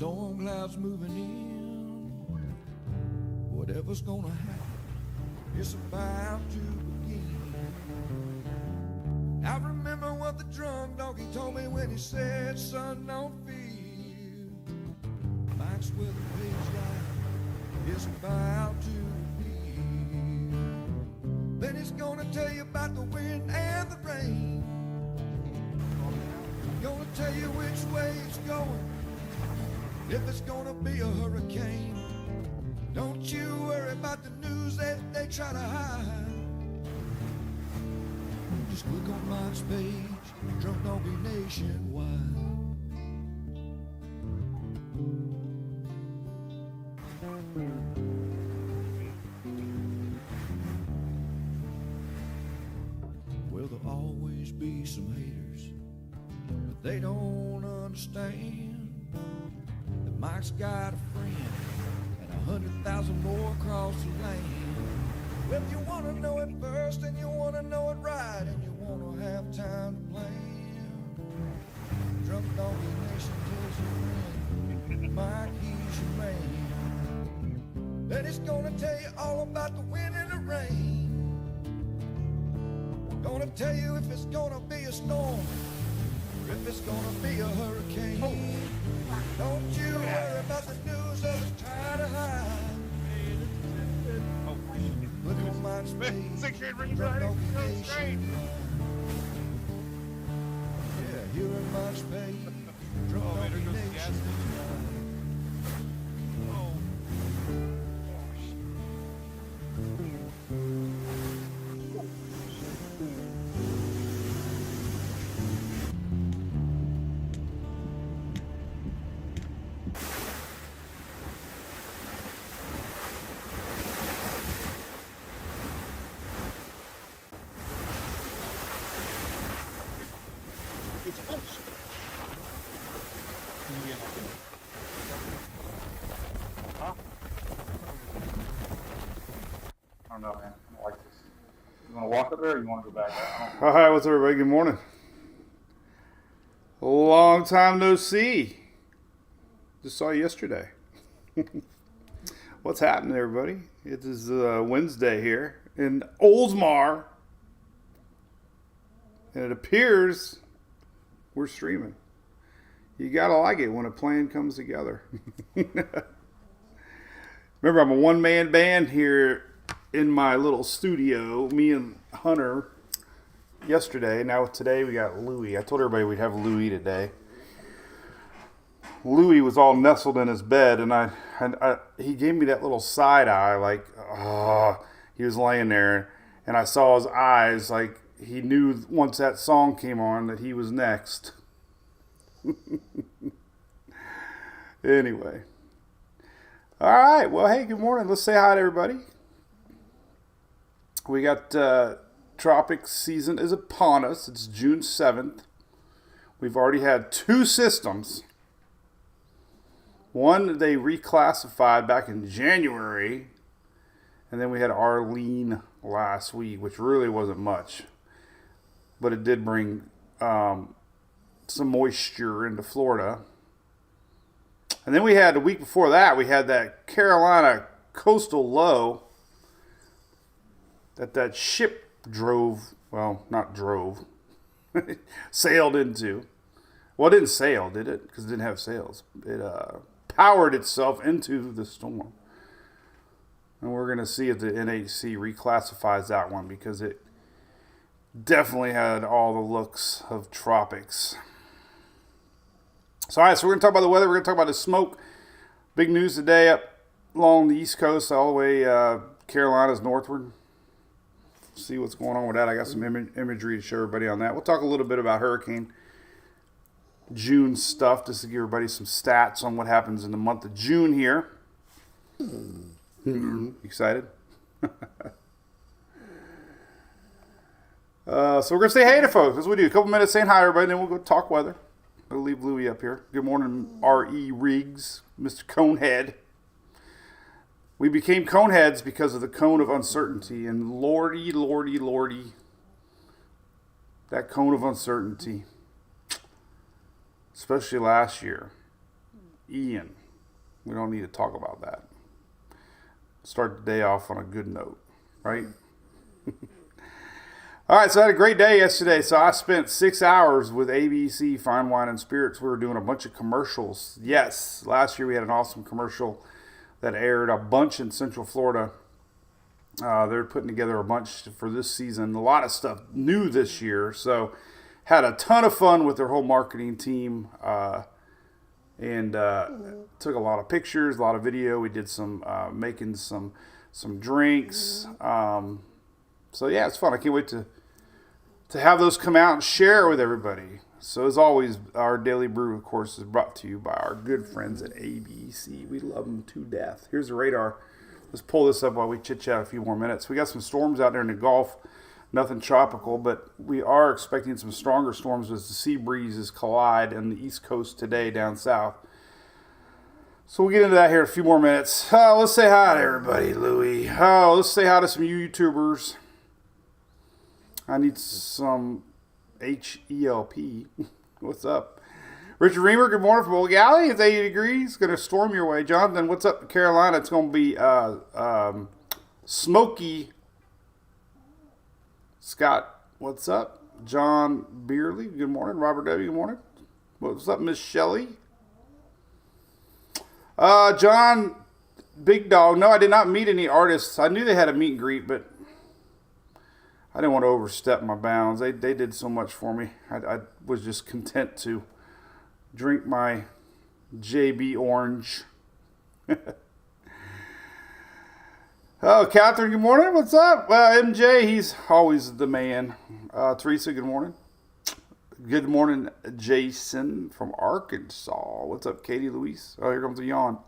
storm clouds moving in. Whatever's gonna happen, it's about to begin. I remember what the drunk donkey told me when he said, son, don't fear. Mike's where the page light is about to begin. Then he's gonna tell you about the wind and the rain. Gonna tell you which way it's going, if it's gonna be a hurricane. Don't you worry about the news that they try to hide. Just click on Mike's page, Drunk Donkey Nationwide. Well, there'll always be some haters, but they don't understand that Mike's got a friend and 100,000 more across the land. Well, you want to know it first, and you want to know it right, and you want to have time to plan. Drunk Donkey Nation tells your friend, Mike, he's your man. Then he's gonna tell you all about the wind and the rain. Gonna tell you if it's gonna be a storm, or if it's gonna be a hurricane. Don't you worry about the news others try to hide. Look on Mike's page, Drunk Donkey Nation. Yeah, you're in Mike's page, Drunk Donkey Nation. I don't know, man. I don't like this. You want to walk up there or you want to go back? All right, what's up, everybody? Good morning. Long time no see. Just saw you yesterday. What's happening, everybody? It is Wednesday here in Oldsmar, and it appears we're streaming. You gotta like it when a plan comes together. Remember, I'm a one-man band here in my little studio, me and Hunter yesterday. Now today we got Louie. I told everybody we'd have Louie today. Louie was all nestled in his bed, and he gave me that little side eye, like, he was laying there, and I saw his eyes, like he knew once that song came on that he was next. Anyway. All right. Well, hey, good morning. Let's say hi to everybody. We got tropic season is upon us. It's June 7th. We've already had 2 systems. One they reclassified back in January. And then we had Arlene last week, which really wasn't much. But it did bring some moisture into Florida. And then we had, the week before that, we had that Carolina coastal low that ship drove, well, not drove, sailed into. Well, it didn't sail, did it? Because it didn't have sails. It powered itself into the storm. And we're going to see if the NHC reclassifies that one, because it definitely had all the looks of tropics. So, all right, so we're going to talk about the weather. We're going to talk about the smoke. Big news today up along the East Coast, all the way Carolinas northward. See what's going on with that. I got some imagery to show everybody on that. We'll talk a little bit about Hurricane June stuff, just to give everybody some stats on what happens in the month of June here. Excited? So we're going to say hey to folks. That's what we do. A couple minutes saying hi, everybody, then we'll go talk weather. I'll leave Louie up here. Good morning, R.E. Riggs, Mr. Conehead. We became coneheads because of the cone of uncertainty. And lordy, lordy, lordy, that cone of uncertainty, especially last year. Ian. We don't need to talk about that. Start the day off on a good note, right? All right, so I had a great day yesterday. So I spent 6 hours with ABC Fine Wine and Spirits. We were doing a bunch of commercials. Yes, last year we had an awesome commercial that aired a bunch in Central Florida. They're putting together a bunch for this season. A lot of stuff new this year. So had a ton of fun with their whole marketing team. And took a lot of pictures, a lot of video. We did some making some drinks. So yeah, it's fun. I can't wait to have those come out and share it with everybody. So as always, our Daily Brew, of course, is brought to you by our good friends at ABC. We love them to death. Here's the radar. Let's pull this up while we chit-chat a few more minutes. We got some storms out there in the Gulf. Nothing tropical, but we are expecting some stronger storms as the sea breezes collide on the East Coast today down south. So we'll get into that here in a few more minutes. Let's say hi to everybody, Louie. Let's say hi to some YouTubers. I need some HELP. What's up? Richard Reamer, good morning from Old Galley. It's 80 degrees. Going to storm your way. Jonathan, what's up in Carolina? It's going to be smoky. Scott, what's up? John Beerley, good morning. Robert W., good morning. What's up, Miss Shelley? John, Big Dog. No, I did not meet any artists. I knew they had a meet and greet, but I didn't want to overstep my bounds. They did so much for me. I was just content to drink my JB Orange. Oh, Catherine, good morning. What's up? MJ, he's always the man. Teresa, good morning. Good morning, Jason from Arkansas. What's up, Katie Louise? Oh, here comes a yawn.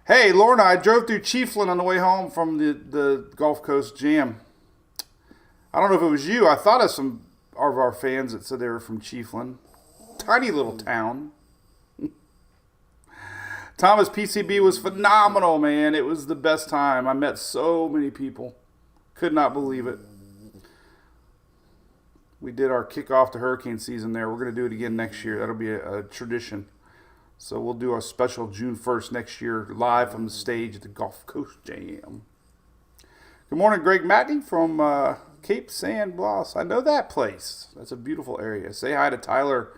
Hey, Lorna, I drove through Chiefland on the way home from the Gulf Coast Jam. I don't know if it was you. I thought of some of our fans that said they were from Chiefland. Tiny little town. Thomas PCB was phenomenal, man. It was the best time. I met so many people. Could not believe it. We did our kickoff to hurricane season there. We're going to do it again next year. That'll be a tradition. So we'll do our special June 1st next year live from the stage at the Gulf Coast Jam. Good morning, Greg Matney from Cape San Blas. I know that place. That's a beautiful area. Say hi to Tyler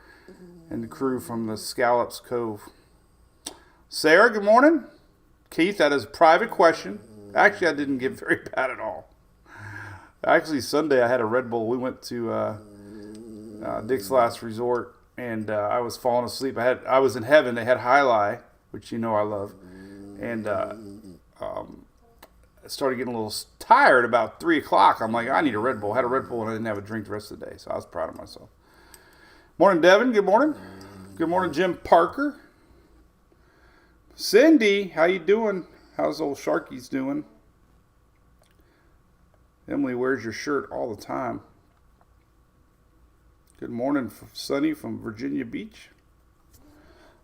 and the crew from the Scallops Cove. Sarah, good morning. Keith, that is a private question. Actually, I didn't get very bad at all. Actually, Sunday I had a Red Bull. We went to Dick's Last Resort, and I was falling asleep. I was in heaven. They had High Lie, which you know I love, and I started getting a little tired about 3 o'clock. I'm like, I need a Red Bull. I had a Red Bull, and I didn't have a drink the rest of the day, so I was proud of myself. Morning, Devin. Good morning. Good morning, Jim Parker. Cindy, how you doing? How's old Sharky's doing? Emily wears your shirt all the time. Good morning, Sonny from Virginia Beach.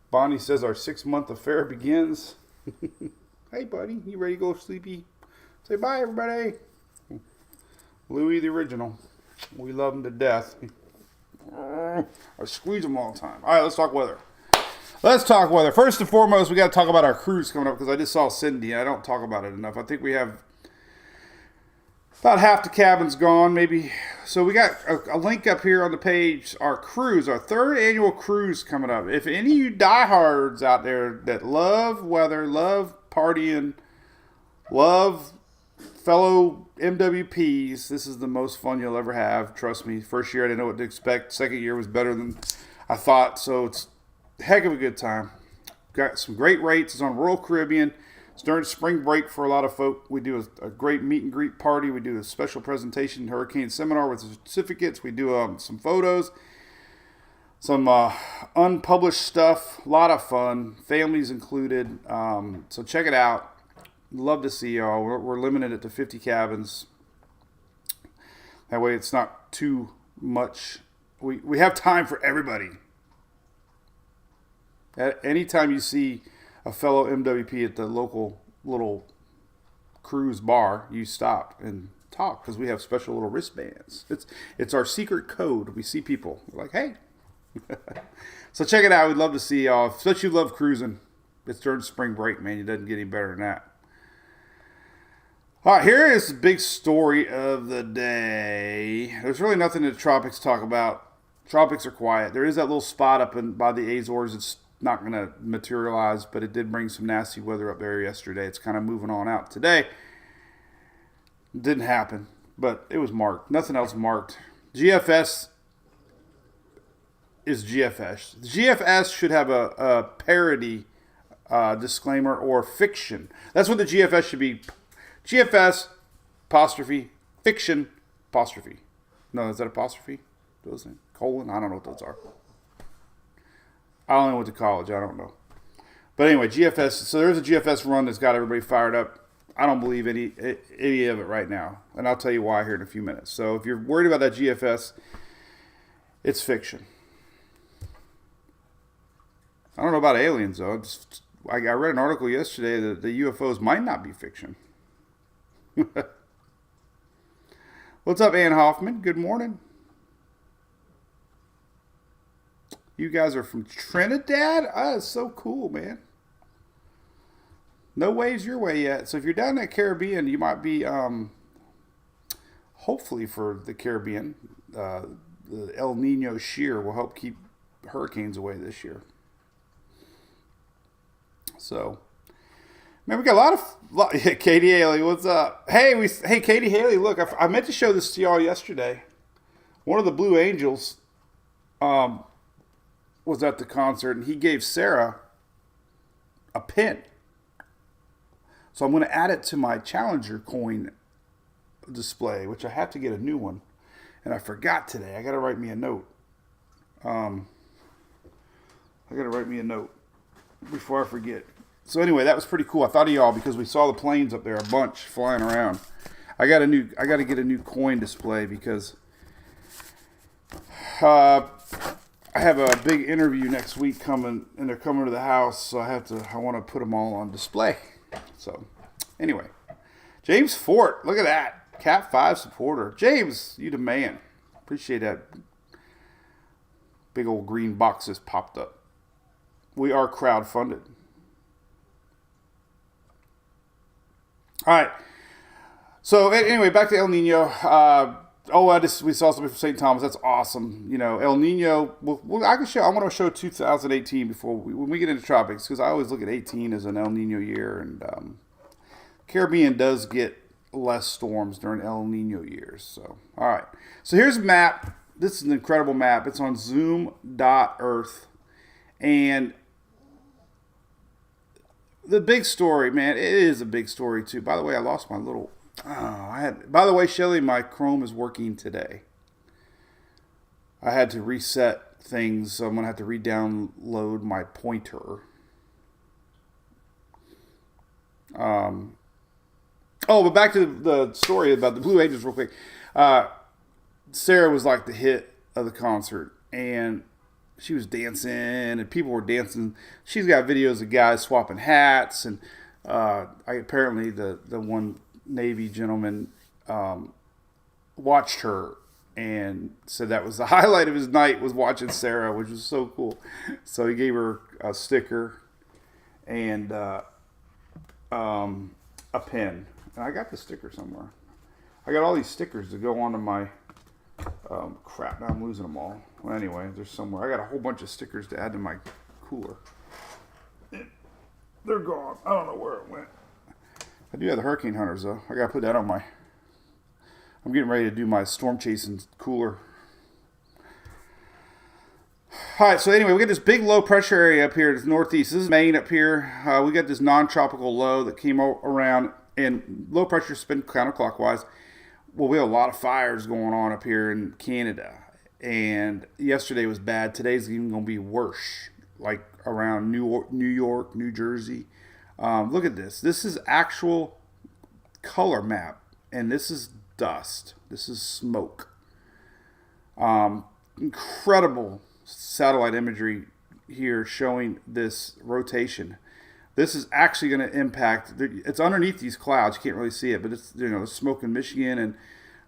Bonnie says our 6-month affair begins. Hey, buddy, you ready to go sleepy? Say bye, everybody. Louis the original. We love him to death. I squeeze him all the time. All right, let's talk weather. Let's talk weather. First and foremost, we got to talk about our cruise coming up because I just saw Cindy. I don't talk about it enough. I think we have about half the cabins gone, maybe. So we got a link up here on the page. Our cruise, our 3rd annual cruise coming up. If any of you diehards out there that love weather, love partying, love fellow MWPs, this is the most fun you'll ever have. Trust me. First year I didn't know what to expect. Second year was better than I thought. So it's heck of a good time. Got some great rates. It's on Royal Caribbean. It's during spring break for a lot of folk. We do a great meet and greet party. We do a special presentation, hurricane seminar with certificates. We do some photos, some unpublished stuff. A lot of fun. Families included. So check it out. Love to see y'all. We're limited it to 50 cabins. That way it's not too much. We have time for everybody. Anytime you see a fellow MWP at the local little cruise bar, you stop and talk because we have special little wristbands. It's our secret code. We see people. We're like, hey, So check it out. We'd love to see y'all, especially if you love cruising. It's during spring break, man. It doesn't get any better than that. All right, here is the big story of the day. There's really nothing in the tropics to talk about. Tropics are quiet. There is that little spot up by the Azores. It's not going to materialize, but it did bring some nasty weather up there yesterday. It's kind of moving on out today. It didn't happen, but it was marked. Nothing else marked. GFS is GFS. GFS should have a parody disclaimer or fiction. That's what the GFS should be. GFS apostrophe fiction apostrophe. No, is that apostrophe? Those things? Colon? I don't know what those are. I only went to college. I don't know. But anyway, GFS. So there's a GFS run that's got everybody fired up. I don't believe any of it right now, and I'll tell you why here in a few minutes. So if you're worried about that GFS, it's fiction. I don't know about aliens though. I read an article yesterday that the UFOs might not be fiction. What's up, Ann Hoffman? Good morning. You guys are from Trinidad? Oh, that's so cool, man. No waves your way yet. So if you're down in the Caribbean, you might be, hopefully for the Caribbean, the El Nino shear will help keep hurricanes away this year. So, man, we got a lot of Katie Haley, what's up? Hey, Katie Haley, look, I meant to show this to y'all yesterday. One of the Blue Angels was at the concert, and he gave Sarah a pin. So I'm going to add it to my Challenger coin display, which I have to get a new one. And I forgot today. I got to write me a note. Before I forget. So anyway, that was pretty cool. I thought of y'all because we saw the planes up there, a bunch flying around. I got to get a new coin display because I have a big interview next week coming, and they're coming to the house, so I want to put them all on display. So anyway, James Fort, look at that, Cat 5 supporter. James, you the man. Appreciate that. Big old green boxes popped up. We are crowdfunded. All right. So anyway, back to El Nino. We saw something from St. Thomas. That's awesome. You know, El Nino. I want to show 2018 before when we get into tropics, because I always look at 18 as an El Nino year, and Caribbean does get less storms during El Nino years. So all right. So here's a map. This is an incredible map. It's on Zoom.Earth, and the big story, man, it is a big story too. By the way, I lost my little. By the way, Shelly, my Chrome is working today. I had to reset things, so I'm gonna have to re-download my pointer. But back to the story about the Blue Angels real quick. Sarah was like the hit of the concert, and she was dancing, and people were dancing. She's got videos of guys swapping hats, and apparently the one Navy gentleman watched her and said that was the highlight of his night was watching Sarah, which was so cool. So he gave her a sticker and a pen. And I got the sticker somewhere. I got all these stickers to go onto my crap. Now I'm losing them all. Well, anyway, there's somewhere. I got a whole bunch of stickers to add to my cooler. They're gone. I don't know where it went. I do have the Hurricane Hunters, though. I got to put that on my... I'm getting ready to do my storm chasing cooler. All right, so anyway, we got this big low pressure area up here. It's northeast. This is Maine up here. We got this non-tropical low that came around, and low pressure spin counterclockwise. Well, we have a lot of fires going on up here in Canada, and yesterday was bad. Today's even going to be worse, like around New York, New Jersey. Look at this. This is actual color map, and this is dust. This is smoke. Incredible satellite imagery here showing this rotation. This is actually going to impact. It's underneath these clouds. You can't really see it, but it's the smoke in Michigan, and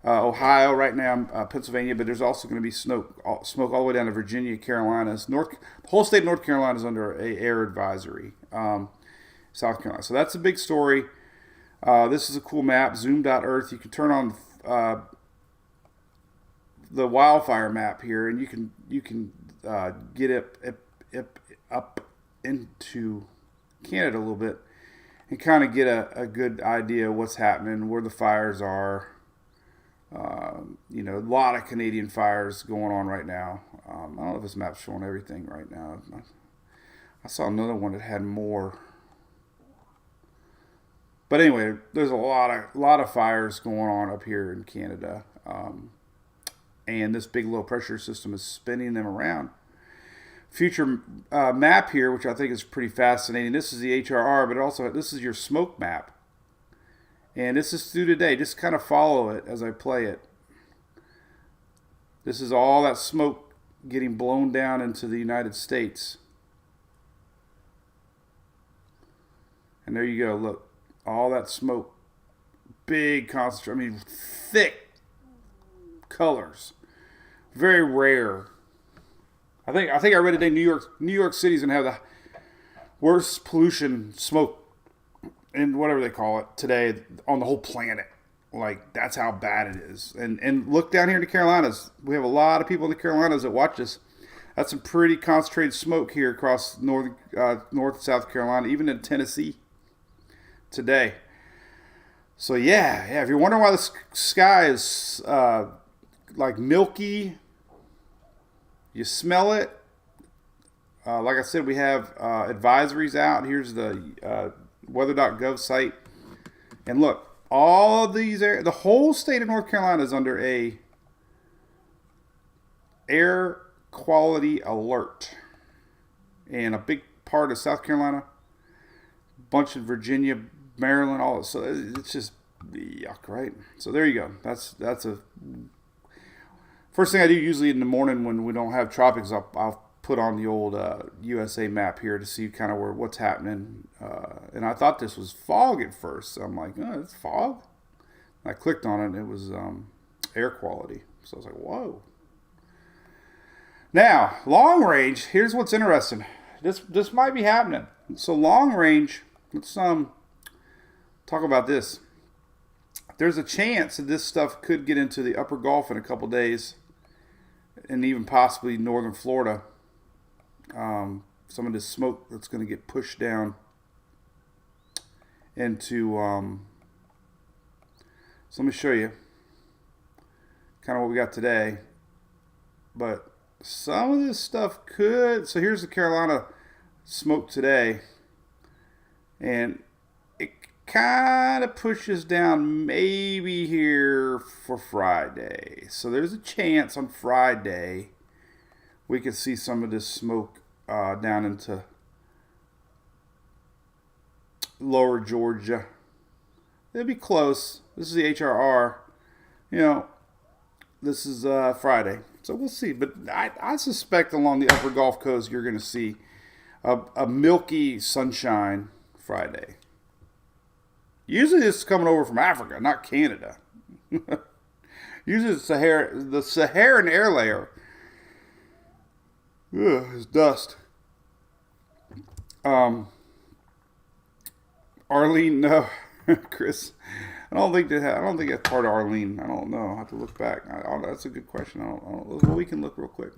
Ohio right now, Pennsylvania, but there's also going to be smoke all the way down to Virginia, Carolinas. The whole state of North Carolina is under a air advisory. South Carolina. So that's a big story. This is a cool map, zoom.earth. You can turn on the wildfire map here, and you can get up into Canada a little bit and kind of get a good idea of what's happening, where the fires are. A lot of Canadian fires going on right now. I don't know if this map's showing everything right now. I saw another one that had more. But anyway, there's a lot of fires going on up here in Canada. And this big low pressure system is spinning them around. Future map here, which I think is pretty fascinating. This is the HRR, but also this is your smoke map. And this is through today. Just kind of follow it as I play it. This is all that smoke getting blown down into the United States. And there you go. Look, all that smoke. Big concentration. I mean, thick colors. Very rare. I think I read today New York City's gonna have the worst pollution smoke and whatever they call it today on the whole planet. Like, that's how bad it is. And look down here in the Carolinas. We have a lot of people in the Carolinas that watch this. That's some pretty concentrated smoke here across North and South Carolina, even in Tennessee today. So yeah. If you're wondering why the sky is like milky, you smell it. Like I said, we have advisories out. Here's the weather.gov site. And look, all of these the whole state of North Carolina is under a air quality alert. And a big part of South Carolina, bunch of Virginia, Maryland, all. So it's just yuck, right? So there you go. That's a first thing I do usually in the morning when we don't have tropics. I'll put on the old USA map here to see kind of what's happening. And I thought this was fog at first. So I'm like, oh, it's fog. And I clicked on it, and it was air quality. So I was like, whoa. Now, long range. Here's what's interesting. This might be happening. So long range. Let's talk about this. There's a chance that this stuff could get into the upper Gulf in a couple days, and even possibly northern Florida. Some of this smoke that's going to get pushed down into. So let me show you kind of what we got today. But some of this stuff could. So here's the Carolina smoke today, and it kind of pushes down maybe here for Friday. So there's a chance on Friday we could see some of this smoke down into lower Georgia. It'd be close. This is the HRR. This is Friday. So we'll see. But I suspect along the upper Gulf Coast you're going to see a milky sunshine Friday. Usually it's coming over from Africa, not Canada. Usually the Saharan air layer is dust. Arlene, no, Chris. I don't think that's part of Arlene. I don't know. I have to look back. That's a good question. Well, we can look real quick.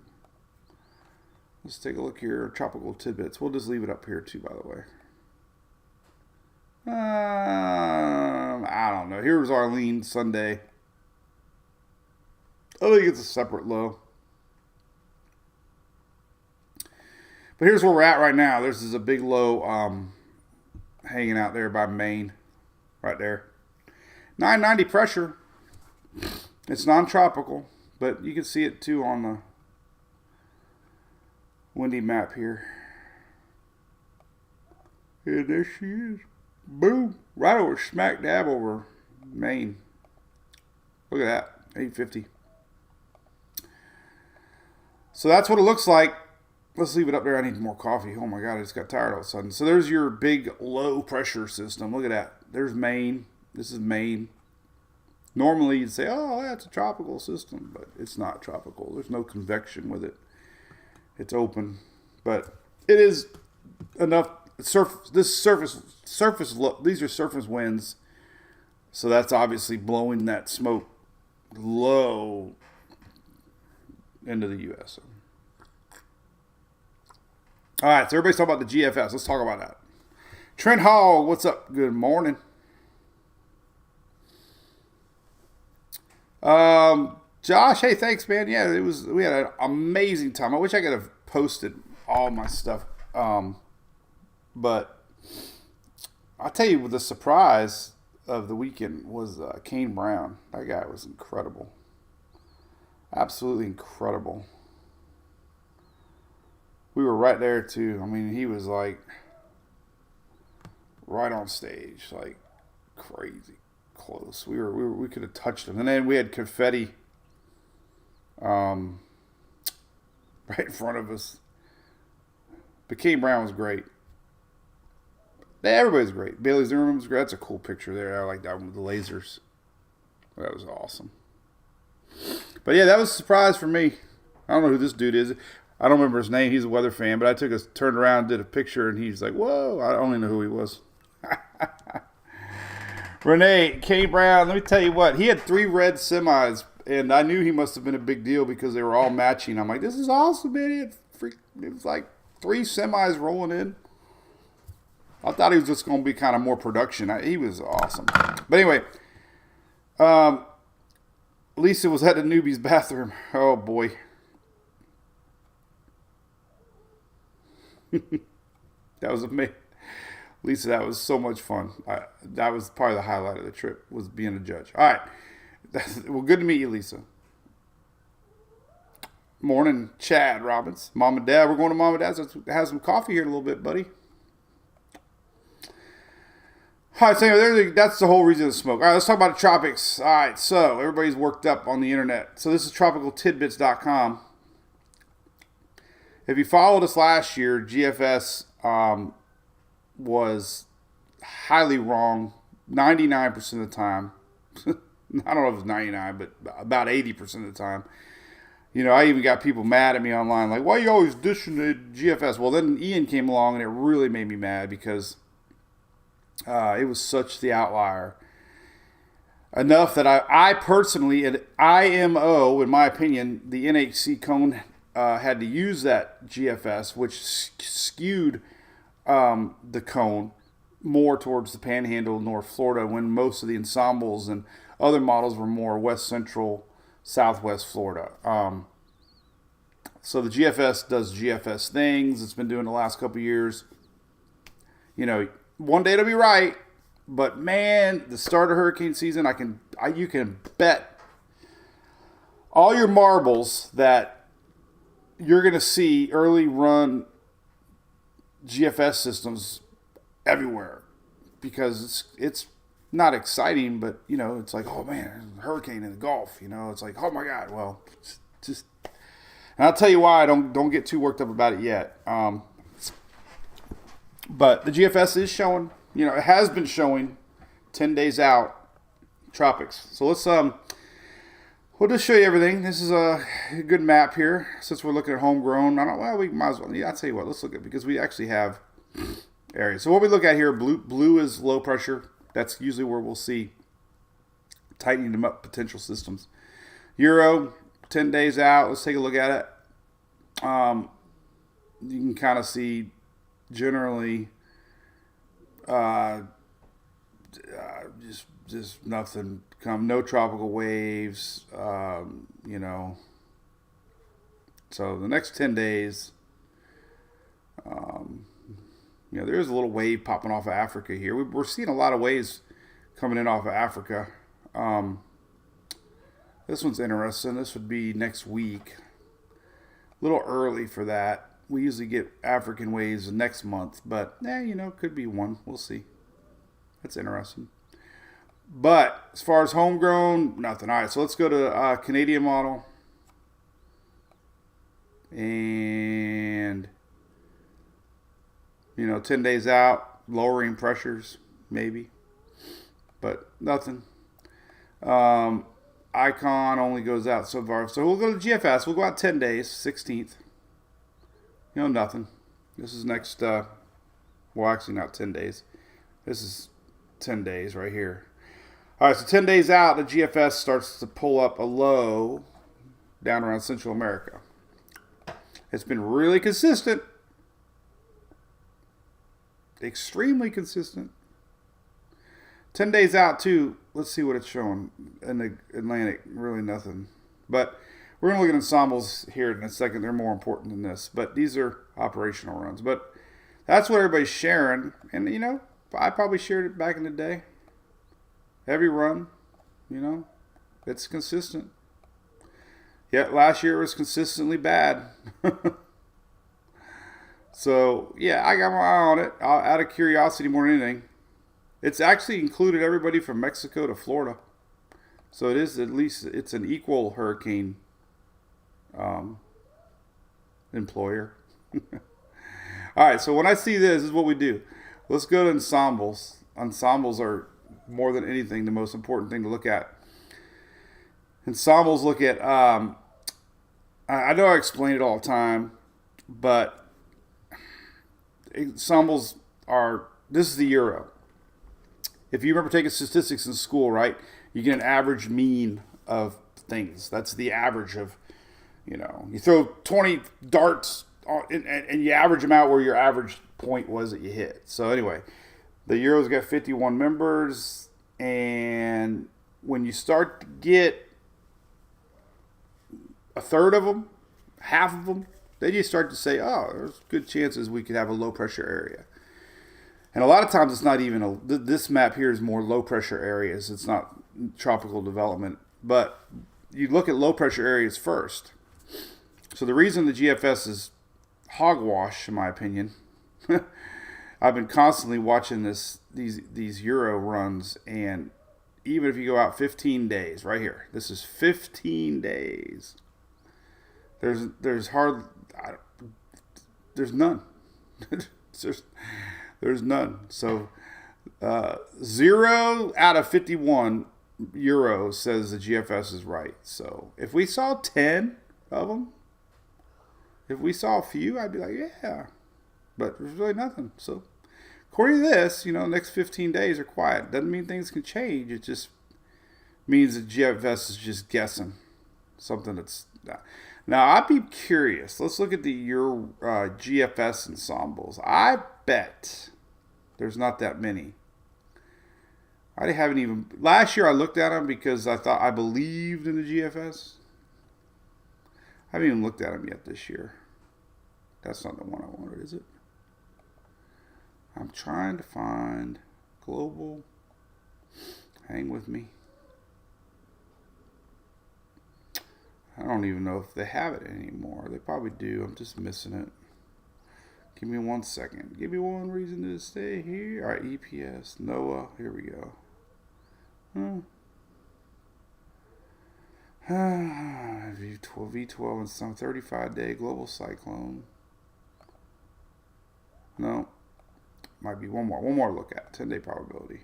Let's take a look here. Tropical tidbits. We'll just leave it up here too, by the way. I don't know. Here's Arlene Sunday. I think it's a separate low. But here's where we're at right now. This is a big low hanging out there by Maine. Right there. 990 pressure. It's non-tropical, but you can see it too on the windy map here. And there she is. Boom. Right over, smack dab over Maine. Look at that. 850. So that's what it looks like. Let's leave it up there. I need more coffee. Oh my God, I just got tired all of a sudden. So there's your big low pressure system. Look at that. There's Maine. This is Maine. Normally you'd say, oh, that's a tropical system, but it's not tropical. There's no convection with it. It's open, but it is enough. These are surface winds, so that's obviously blowing that smoke low into the U.S. All right, so everybody's talking about the GFS. Let's talk about that. Trent Hall, what's up? Good morning. Josh, hey, thanks, man. Yeah, we had an amazing time. I wish I could have posted all my stuff. But I'll tell you, the surprise of the weekend was Kane Brown. That guy was incredible. Absolutely incredible. We were right there, too. I mean, he was like right on stage, like crazy close. We could have touched him. And then we had confetti right in front of us. But Kane Brown was great. Everybody's great. Bailey Zimmerman was great. That's a cool picture there. I like that one with the lasers. That was awesome. But yeah, that was a surprise for me. I don't know who this dude is. I don't remember his name. He's a weather fan. But I turned around and did a picture, and he's like, whoa. I don't even know who he was. Renee, Kane Brown, let me tell you what. He had 3 red semis, and I knew he must have been a big deal because they were all matching. I'm like, this is awesome, man. It was like 3 semis rolling in. I thought he was just going to be kind of more production. He was awesome. But anyway, Lisa was at the newbie's bathroom. Oh, boy. That was amazing. Lisa, that was so much fun. That was probably the highlight of the trip, was being a judge. All right. Well, good to meet you, Lisa. Morning, Chad Robbins. Mom and Dad. We're going to Mom and Dad's. Let's have some coffee here in a little bit, buddy. All right, so anyway, that's the whole reason of the smoke. All right, let's talk about the tropics. All right, so everybody's worked up on the internet. So this is tropicaltidbits.com. If you followed us last year, GFS was highly wrong 99% of the time. I don't know if it's 99, but about 80% of the time. You know, I even got people mad at me online, like, why are you always dishing the GFS? Well, then Ian came along, and it really made me mad because it was such the outlier. Enough that I personally, at IMO, in my opinion, the NHC cone had to use that GFS, which skewed the cone more towards the Panhandle, North Florida, when most of the ensembles and other models were more West Central, Southwest Florida. So the GFS does GFS things. It's been doing the last couple of years. You know, one day it'll be right, but man, the start of hurricane season, you can bet all your marbles that you're going to see early run GFS systems everywhere, because it's not exciting, but you know, it's like, oh man, there's a hurricane in the Gulf. You know, it's like, oh my God. Well, just, and I'll tell you why I don't get too worked up about it yet. But the GFS is showing, you know, it has been showing 10 days out tropics. So let's we'll just show you everything. This is a good map here since we're looking at homegrown. We might as well. Yeah, I'll tell you what. Let's look at, because we actually have areas. So what we look at here, blue is low pressure. That's usually where we'll see tightening them up potential systems. Euro, 10 days out. Let's take a look at it. You can kind of see generally just nothing come, no tropical waves, you know. So the next 10 days, you know, there's a little wave popping off of Africa here. We're seeing a lot of waves coming in off of Africa. This one's interesting. This would be next week. A little early for that. We usually get African waves next month, but you know, could be one. We'll see. That's interesting. But as far as homegrown, nothing. All right, so let's go to Canadian model. And, you know, 10 days out, lowering pressures, maybe. But nothing. Icon only goes out so far. So we'll go to GFS. We'll go out 10 days, 16th. Nothing. This is next, well, actually not 10 days. This is 10 days right here. All right, so 10 days out, the GFS starts to pull up a low down around Central America. It's been really consistent. Extremely consistent. 10 days out, too. Let's see what it's showing in the Atlantic. Really nothing. But we're going to look at ensembles here in a second. They're more important than this. But these are operational runs. But that's what everybody's sharing. And, I probably shared it back in the day. Every run, it's consistent. Yet last year it was consistently bad. So, yeah, I got my eye on it out of curiosity more than anything. It's actually included everybody from Mexico to Florida. So it is, at least it's an equal hurricane employer. All right, so when I see this is what we do. Let's go to ensembles. Ensembles are, more than anything, the most important thing to look at. Ensembles look at, I know I explain it all the time, but ensembles are, this is the euro. If you remember taking statistics in school, right, you get an average mean of things. That's the average of, you throw 20 darts and you average them out where your average point was that you hit. So anyway, the euro's got 51 members, and when you start to get a third of them, half of them, then you start to say, oh, there's good chances we could have a low pressure area. And a lot of times it's not even this map here is more low pressure areas. It's not tropical development, but you look at low pressure areas first. So the reason the GFS is hogwash, in my opinion, I've been constantly watching these Euro runs, and even if you go out 15 days, right here, this is 15 days. There's none. There's none. So 0 out of 51 euros says the GFS is right. So if we saw 10 of them, if we saw a few, I'd be like, yeah. But there's really nothing. So according to this, next 15 days are quiet. Doesn't mean things can change. It just means that GFS is just guessing something that's not. Now, I'd be curious. Let's look at your GFS ensembles. I bet there's not that many. I haven't even... Last year I looked at them because I believed in the GFS. I haven't even looked at them yet this year. That's not the one I wanted, is it? I'm trying to find global. Hang with me. I don't even know if they have it anymore. They probably do. I'm just missing it. Give me 1 second. Give me one reason to stay here. All right, EPS, NOAA. Here we go. V12 and some 35-day global cyclone. No. Might be one more look at. 10-day probability.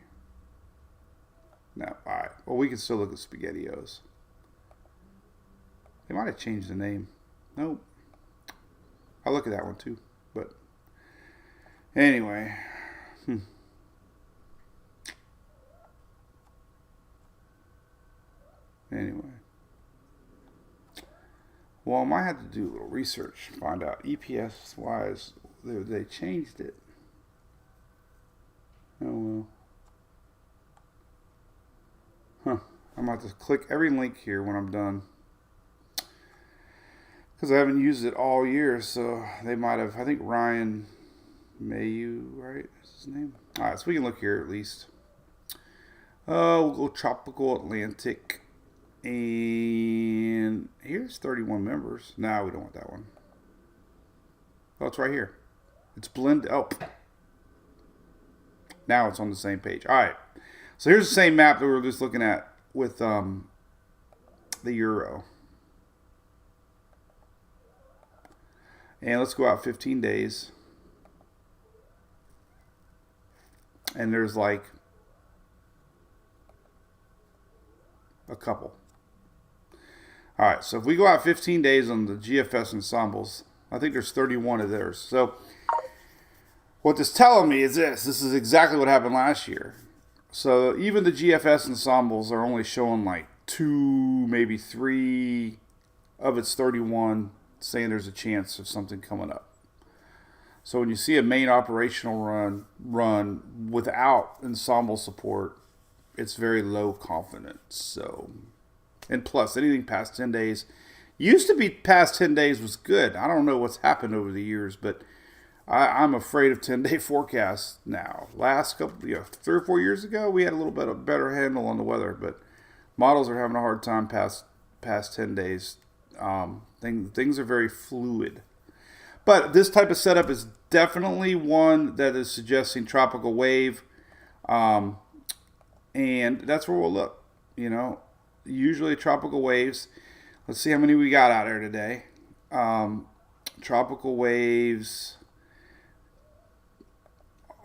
No. All right. Well, we can still look at SpaghettiOs. They might have changed the name. Nope. I'll look at that one too. But anyway. Anyway. Well, I might have to do a little research. Find out EPS wise. They changed it. Oh well. I'm about to click every link here when I'm done. Because I haven't used it all year, so they might have. I think Ryan Mayu, right? Is his name? All right, so we can look here at least. We'll go tropical Atlantic. And here's 31 members. No, we don't want that one. Oh, it's right here. It's blended. Oh. Now it's on the same page. All right. So here's the same map that we were just looking at with the Euro. And let's go out 15 days. And there's like a couple. All right, so if we go out 15 days on the GFS ensembles, I think there's 31 of theirs. So what this is telling me is this. This is exactly what happened last year. So even the GFS ensembles are only showing like 2, maybe 3 of its 31 saying there's a chance of something coming up. So when you see a main operational run without ensemble support, it's very low confidence. So, and plus anything past 10 days, used to be past 10 days was good. I don't know what's happened over the years, but I'm afraid of 10-day forecasts now. Last couple, 3 or 4 years ago, we had a little bit of better handle on the weather, but models are having a hard time past 10 days. Things are very fluid. But this type of setup is definitely one that is suggesting tropical wave, and that's where we'll look. Usually tropical waves. Let's see how many we got out there today. Tropical waves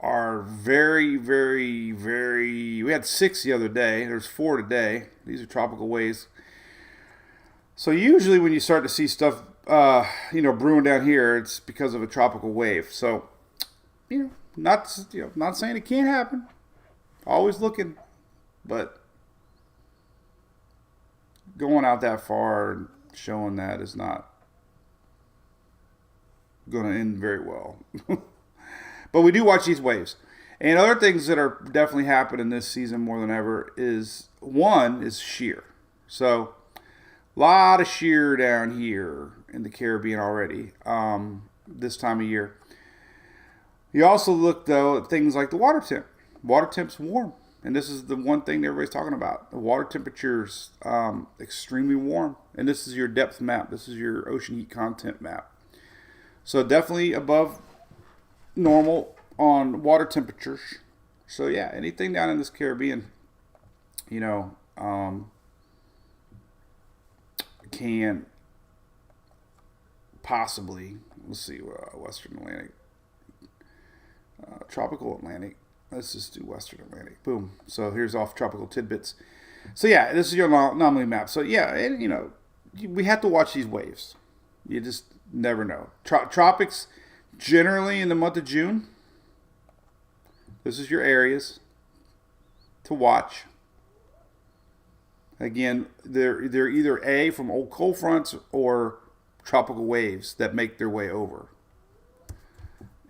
are very, very, very... We had 6 the other day. There's 4 today. These are tropical waves. So usually when you start to see stuff, brewing down here, it's because of a tropical wave. So, not saying it can't happen. Always looking, but going out that far and showing that is not going to end very well. But we do watch these waves. And other things that are definitely happening this season more than ever is, one is shear. So a lot of shear down here in the Caribbean already this time of year. You also look, though, at things like the water temp. Water temp's warm. And this is the one thing that everybody's talking about. The water temperature's extremely warm. And this is your depth map. This is your ocean heat content map. So definitely above normal on water temperatures. So yeah, anything down in this Caribbean, can possibly, let's see, Western Atlantic, tropical Atlantic. Let's just do Western Atlantic. Boom. So here's off tropical tidbits. So yeah, this is your anomaly map. So yeah, and, we have to watch these waves. You just never know. Tropics, generally in the month of June. This is your areas to watch. Again, they're either A, from old cold fronts, or tropical waves that make their way over.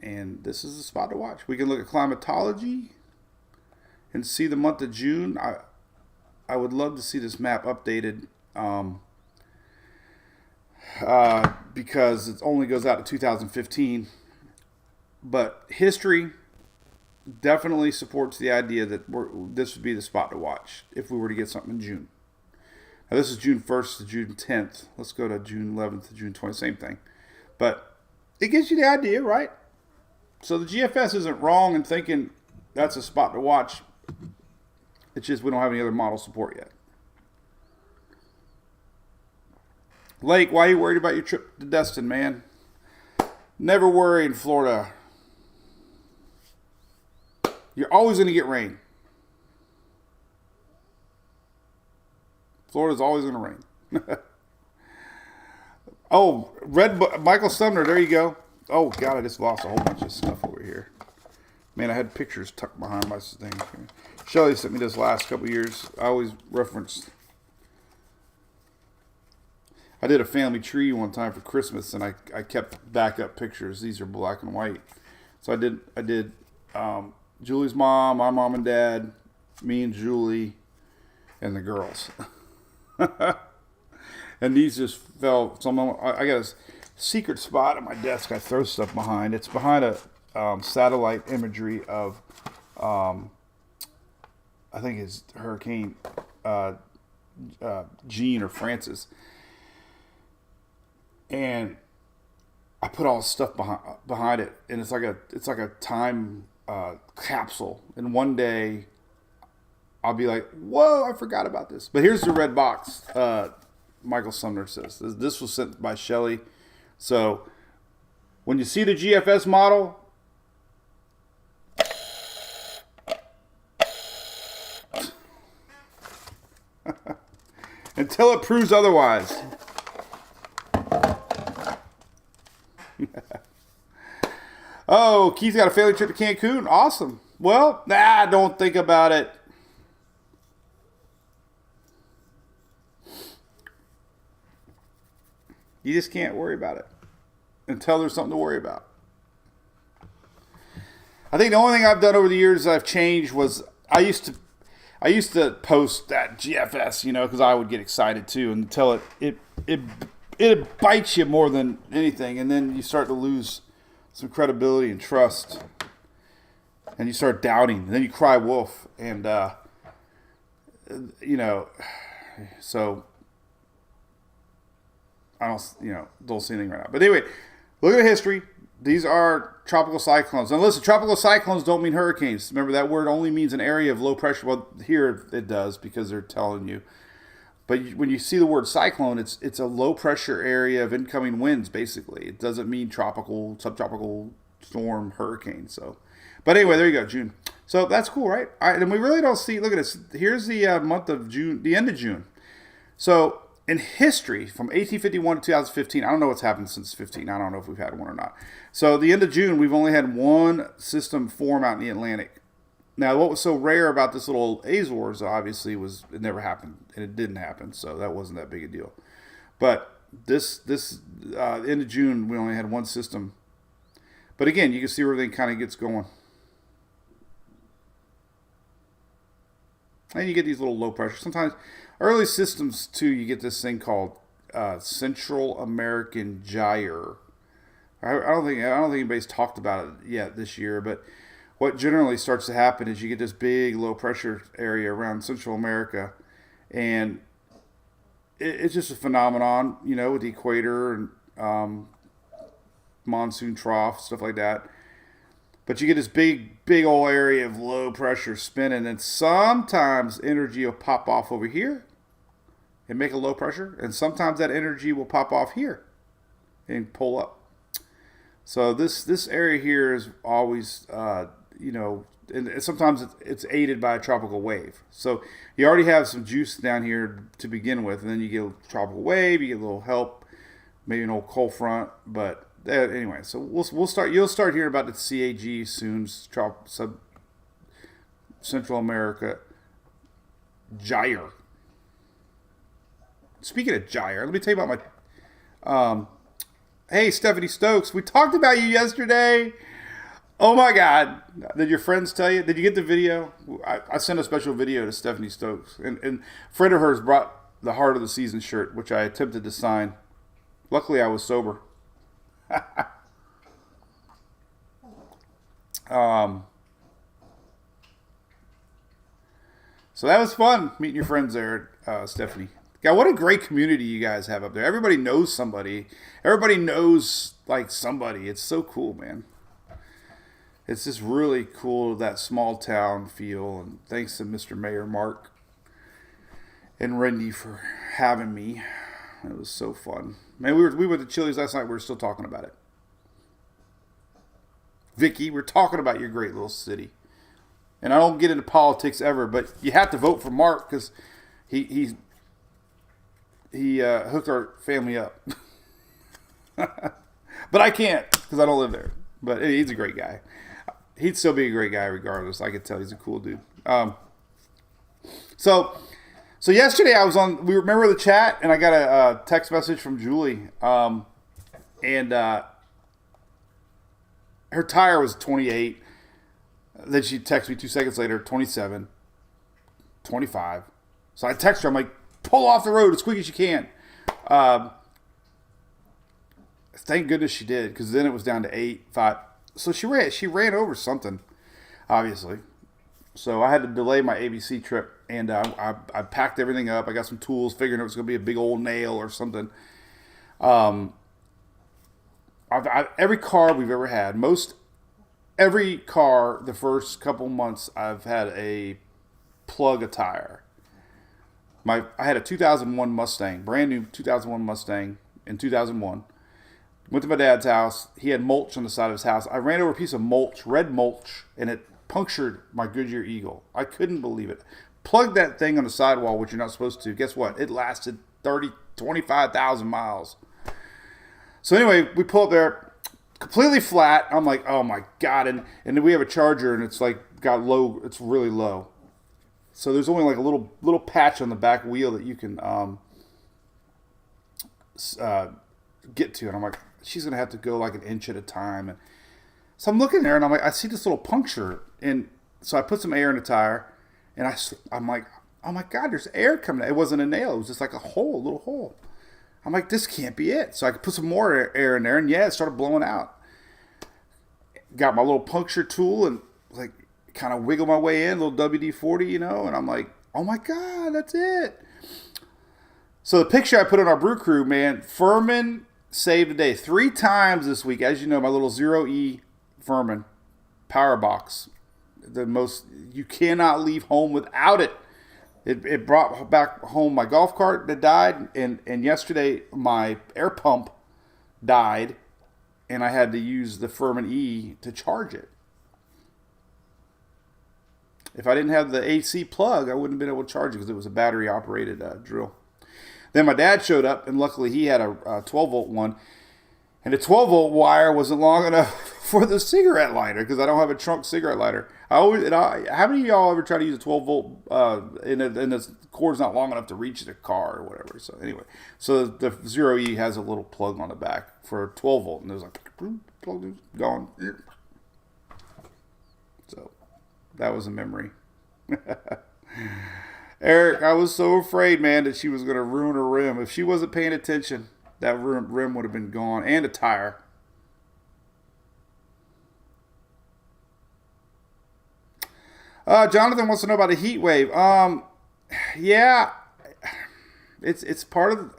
And this is the spot to watch. We can look at climatology and see the month of June. I would love to see this map updated because it only goes out to 2015. But history definitely supports the idea that this would be the spot to watch if we were to get something in June. Now, this is June 1st to June 10th. Let's go to June 11th to June 20th. Same thing. But it gives you the idea, right? So the GFS isn't wrong in thinking that's a spot to watch. It's just we don't have any other model support yet. Lake, why are you worried about your trip to Destin, man? Never worry in Florida. You're always going to get rain. Florida's always going to rain. Oh, Michael Sumner, there you go. Oh, God, I just lost a whole bunch of stuff over here. Man, I had pictures tucked behind my thing. Shelly sent me this last couple years. I always referenced. I did a family tree one time for Christmas, and I kept backup pictures. These are black and white. So I did Julie's mom, my mom and dad, me and Julie, and the girls. And these just fell. I got a secret spot at my desk I throw stuff behind. It's behind a satellite imagery of, I think it's Hurricane Jean or Francis. And I put all the stuff behind it, and it's like a time capsule. And one day, I'll be like, "Whoa, I forgot about this." But here's the red box. Michael Sumner says this was sent by Shelly. So when you see the GFS model, Until it proves otherwise. Oh, Keith's got a family trip to Cancun. Awesome. Well, don't think about it. You just can't worry about it until there's something to worry about. I think the only thing I've done over the years I've changed was I used to post that GFS, because I would get excited too until it bites you more than anything, and then you start to lose some credibility and trust, and you start doubting, and then you cry wolf, and so I don't see anything right now. But anyway, look at the history. These are tropical cyclones. Now listen, tropical cyclones don't mean hurricanes. Remember, that word only means an area of low pressure. Well, here it does because they're telling you. But when you see the word cyclone, it's a low pressure area of incoming winds, basically. It doesn't mean tropical, subtropical, storm, hurricane. So, but anyway, there you go, June. So that's cool, right? All right, and we really don't see, look at this. Here's the month of June, the end of June. So in history, from 1851 to 2015, I don't know what's happened since 15. I don't know if we've had one or not. So the end of June, we've only had one system form out in the Atlantic. Now, what was so rare about this little Azores, obviously, was it never happened, and it didn't happen, so that wasn't that big a deal. But this end of June, we only had one system. But again, you can see where everything kind of gets going. And you get these little low pressure. Sometimes, early systems, too, you get this thing called Central American Gyre. I don't think anybody's talked about it yet this year, but what generally starts to happen is you get this big low pressure area around Central America, and it's just a phenomenon, with the equator and monsoon trough, stuff like that. But you get this big old area of low pressure spinning, and sometimes energy will pop off over here and make a low pressure, and sometimes that energy will pop off here and pull up. So this area here is always, and sometimes it's aided by a tropical wave. So you already have some juice down here to begin with, and then you get a tropical wave, you get a little help, maybe an old cold front. But anyway, so we'll start. You'll start hearing about the CAG soon, Central America gyre. Speaking of gyre, let me tell you about my. Hey, Stephanie Stokes, we talked about you yesterday. Oh my God. Did your friends tell you? Did you get the video? I sent a special video to Stephanie Stokes. And a friend of hers brought the Heart of the Season shirt, which I attempted to sign. Luckily, I was sober. So that was fun meeting your friends there, Stephanie. God, what a great community you guys have up there. Everybody knows somebody. Everybody knows, somebody. It's so cool, man. It's just really cool, that small town feel. And thanks to Mr. Mayor Mark and Randy for having me. It was so fun. Man, we went to Chili's last night. We were still talking about it. Vicky, we're talking about your great little city. And I don't get into politics ever, but you have to vote for Mark because he hooked our family up. But I can't because I don't live there. But he's a great guy. He'd still be a great guy regardless. I could tell he's a cool dude. So yesterday I was on, we remember the chat, and I got a text message from Julie. And her tire was 28. Then she texted me 2 seconds later, 27, 25. So I text her, I'm like, pull off the road as quick as you can. Thank goodness she did, because then it was down to 8, 5. So she ran over something, obviously. So I had to delay my ABC trip, and I packed everything up. I got some tools, figuring it was going to be a big old nail or something. Every car we've ever had, every car, the first couple months, I've had a plug a tire. I had a 2001 Mustang, brand new 2001 Mustang in 2001. Went to my dad's house. He had mulch on the side of his house. I ran over a piece of mulch, red mulch, and it punctured my Goodyear Eagle. I couldn't believe it. plugged that thing on the sidewall, which you're not supposed to. Guess what? It lasted 25,000 miles. So anyway, we pull up there, completely flat. I'm like, oh my God. And then we have a charger, and it's like got low. It's really low. So there's only like a little patch on the back wheel that you can get to. And I'm like, she's going to have to go like an inch at a time. And so I'm looking there, and I'm like, I see this little puncture. And so I put some air in the tire, and I'm like, oh my God, there's air coming out. It wasn't a nail. It was just like a little hole. I'm like, this can't be it. So I put some more air in there, and yeah, it started blowing out. Got my little puncture tool and like kind of wiggle my way in, little WD-40, you know, and I'm like, oh my God, that's it. So the picture I put on our Brew Crew, man, Furman saved the day 3 times this week. As you know, my little 0E Furman power box, you cannot leave home without it. It brought back home my golf cart that died, and yesterday my air pump died, and I had to use the Furman E to charge it. If I didn't have the AC plug, I wouldn't have been able to charge it because it was a battery-operated drill. Then my dad showed up, and luckily he had a 12-volt one, and the 12-volt wire wasn't long enough for the cigarette lighter because I don't have a trunk cigarette lighter. How many of y'all ever try to use a 12-volt and the cord's not long enough to reach the car or whatever? So anyway, so the 0E has a little plug on the back for a 12-volt, and it was like, plug gone. So that was a memory. Eric, I was so afraid, man, that she was going to ruin her rim. If she wasn't paying attention, that rim would have been gone, and a tire. Jonathan wants to know about a heat wave. Yeah, it's part of.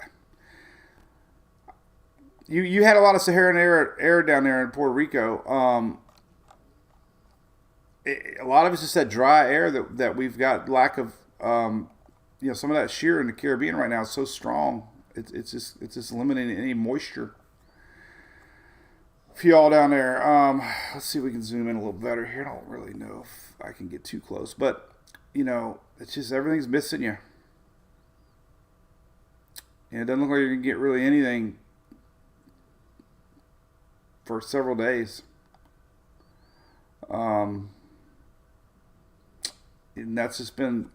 You had a lot of Saharan air down there in Puerto Rico. A lot of it's just that dry air that we've got lack of. Some of that shear in the Caribbean right now is so strong. It's just eliminating any moisture. For y'all down there, let's see if we can zoom in a little better here. I don't really know if I can get too close, but it's just everything's missing you. And it doesn't look like you're gonna get really anything for several days. And that's just been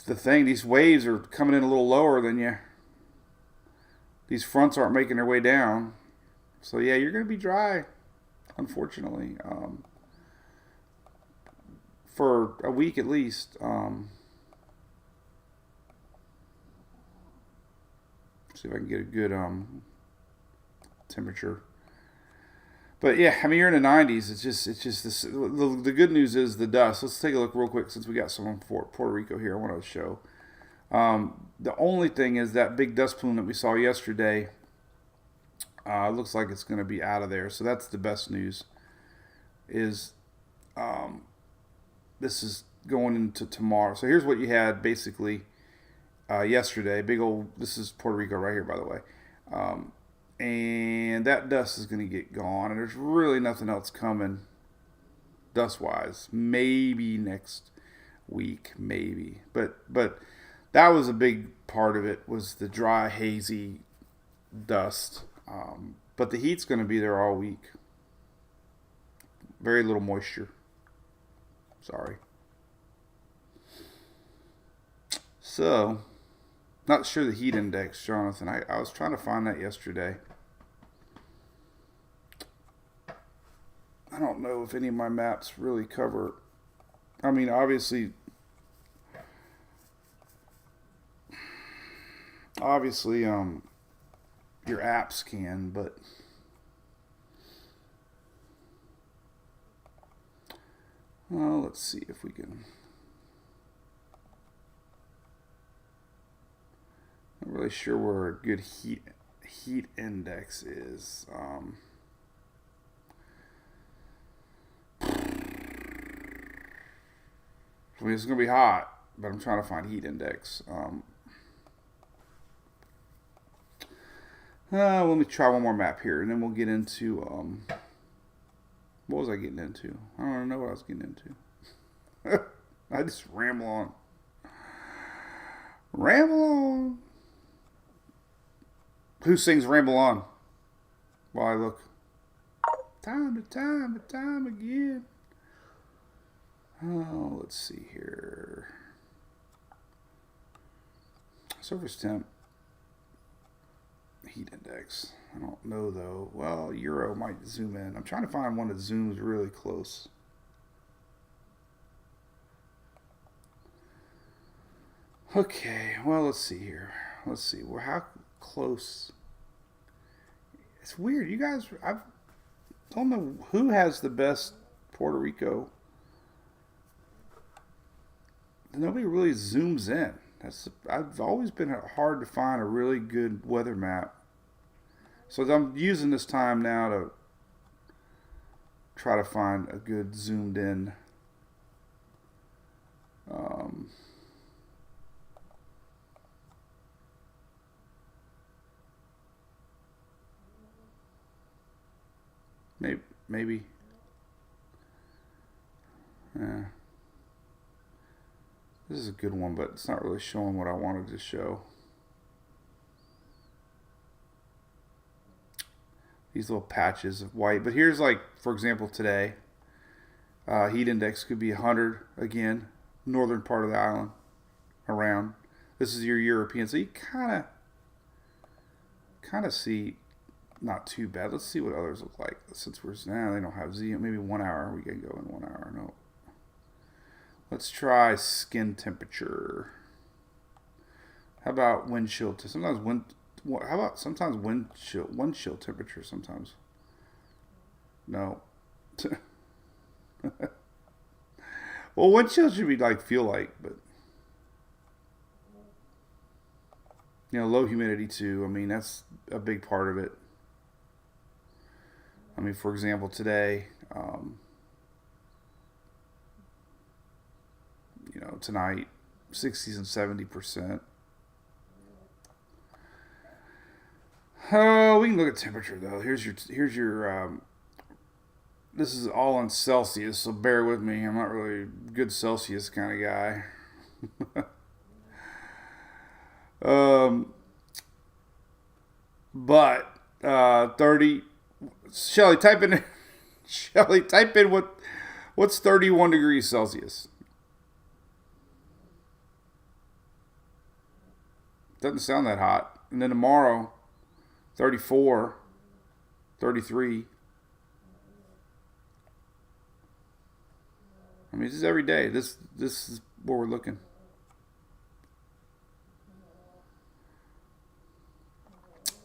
the thing. These waves are coming in a little lower than you. These fronts aren't making their way down. So yeah, you're going to be dry, unfortunately, for a week at least. See if I can get a good temperature. But yeah, I mean, you're in the 90s. It's just this. The good news is the dust. Let's take a look real quick since we got someone for Puerto Rico here. I want to show. The only thing is that big dust plume that we saw yesterday. Looks like it's going to be out of there. So that's the best news. Is this is going into tomorrow. So here's what you had basically yesterday. Big old. This is Puerto Rico right here, by the way. And that dust is going to get gone, and there's really nothing else coming dust-wise. Maybe next week, maybe. But that was a big part of it, was the dry, hazy dust. But the heat's going to be there all week. Very little moisture. Sorry. So, not sure the heat index, Jonathan. I was trying to find that yesterday. I don't know if any of my maps really cover. I mean, obviously, your apps can, but well, let's see if we can. I'm not really sure where a good heat index is. I mean, it's going to be hot, but I'm trying to find heat index. Let me try one more map here, and then we'll get into, what was I getting into? I don't know what I was getting into. I just ramble on. Ramble on. Who sings Ramble On? While I look. Time to time to time again. Oh, let's see here. Surface temp. Heat index. I don't know though. Well, Euro might zoom in. I'm trying to find one that zooms really close. Okay, well, let's see here. Let's see. Well, how close? It's weird. You guys, I don't know who has the best Puerto Rico. Nobody really zooms in. I've always been hard to find a really good weather map. So I'm using this time now to try to find a good zoomed in maybe. Yeah. This is a good one, but it's not really showing what I wanted to show. These little patches of white. But here's like, for example, today. Heat index could be 100 again. Northern part of the island. Around. This is your European. So you kind of see not too bad. Let's see what others look like. Since they don't have Z. Maybe 1 hour. We can go in 1 hour. No. Let's try skin temperature. How about wind chill? Sometimes wind. How about sometimes wind chill temperature? Sometimes. No. Well, wind chill should be like feel like, but low humidity too. I mean, that's a big part of it. I mean, for example, today. Tonight, 60s and 70%. Oh, we can look at temperature though. Here's your. This is all in Celsius, so bear with me. I'm not really a good Celsius kind of guy. But 30. Shelly, type in. Shelly, type in what's 31 degrees Celsius. Doesn't sound that hot. And then tomorrow, 34, 33. I mean, this is every day. This is where we're looking.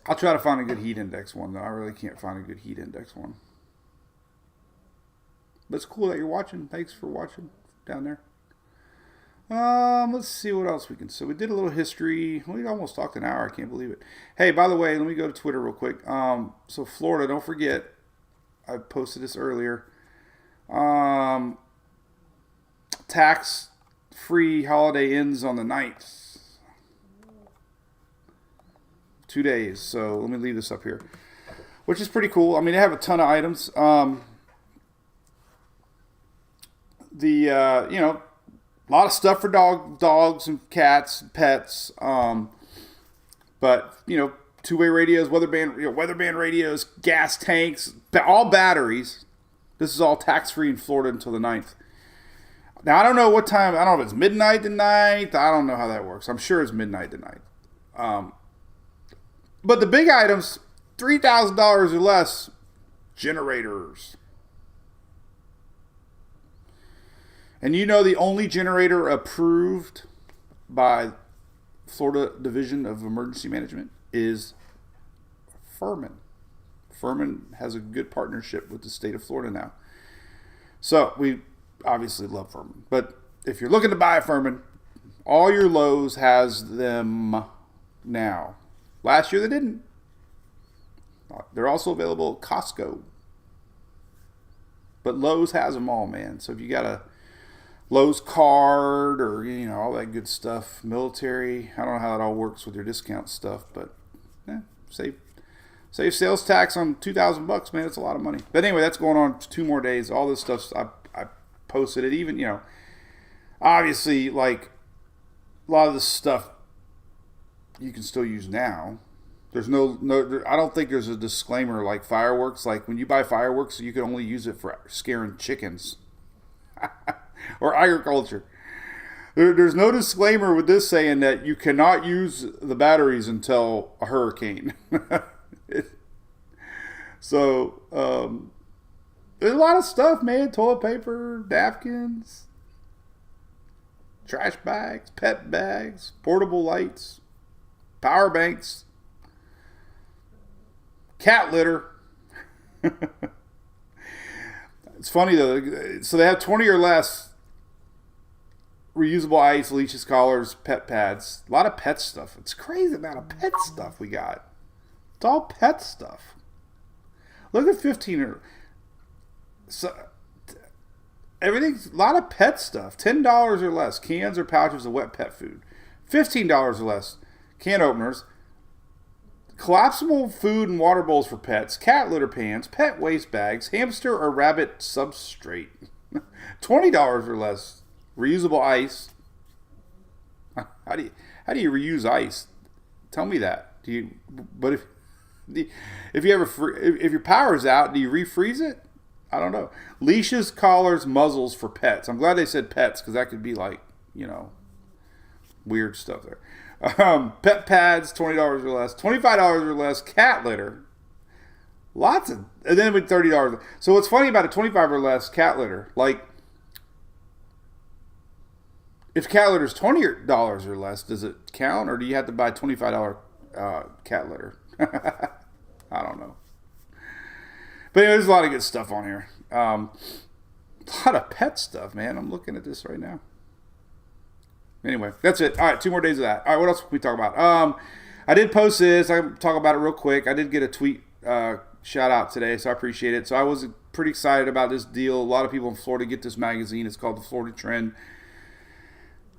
I'll try to find a good heat index one, though. I really can't find a good heat index one. But it's cool that you're watching. Thanks for watching down there. Let's see what else we can. So we did a little history. We almost talked an hour. I can't believe it. Hey, by the way, let me go to Twitter real quick. So Florida, don't forget, I posted this earlier. Tax-free holiday ends on the 9th. 2 days. So let me leave this up here, which is pretty cool. I mean, they have a ton of items. A lot of stuff for dogs and cats, pets. But two-way radios, weatherband radios, gas tanks, all batteries. This is all tax-free in Florida until the 9th. Now, I don't know what time. I don't know if it's midnight tonight. I don't know how that works. I'm sure it's midnight tonight. But the big items, $3,000 or less, generators. And the only generator approved by Florida Division of Emergency Management is Furman. Furman has a good partnership with the state of Florida now. So we obviously love Furman. But if you're looking to buy a Furman, all your Lowe's has them now. Last year they didn't. They're also available at Costco. But Lowe's has them all, man. So if you got a Lowe's card or, all that good stuff. Military. I don't know how that all works with your discount stuff, but save sales tax on $2,000, man. It's a lot of money. But anyway, that's going on 2 more days. All this stuff, I posted it. Even, obviously, like, a lot of this stuff you can still use now. There's no, I don't think there's a disclaimer like fireworks. Like when you buy fireworks, you can only use it for scaring chickens or agriculture. There's no disclaimer with this saying that you cannot use the batteries until a hurricane. So, there's a lot of stuff, man. Toilet paper, napkins, trash bags, pet bags, portable lights, power banks, cat litter. It's funny though. So they have 20 or less reusable ice, leashes, collars, pet pads. A lot of pet stuff. It's crazy amount of pet stuff we got. It's all pet stuff. Look at 15 or so. Everything's a lot of pet stuff. $10 or less. Cans or pouches of wet pet food. $15 or less. Can openers. Collapsible food and water bowls for pets. Cat litter pans. Pet waste bags. Hamster or rabbit substrate. $20 or less. Reusable ice. How do you reuse ice? Tell me that. Do you? But if you ever if your power's out, do you refreeze it? I don't know. Leashes, collars, muzzles for pets. I'm glad they said pets because that could be like, weird stuff there. Pet pads, $20 or less. $25 or less. Cat litter. Lots of, and then with $30. So what's funny about a $25 or less cat litter, like if cat litter is $20 or less, does it count, or do you have to buy $25 cat litter? I don't know. But anyway, there's a lot of good stuff on here. A lot of pet stuff, man. I'm looking at this right now. Anyway, that's it. All right, 2 more days of that. All right, what else can we talk about? I did post this. I can talk about it real quick. I did get a tweet shout out today, so I appreciate it. So I was pretty excited about this deal. A lot of people in Florida get this magazine. It's called The Florida Trend.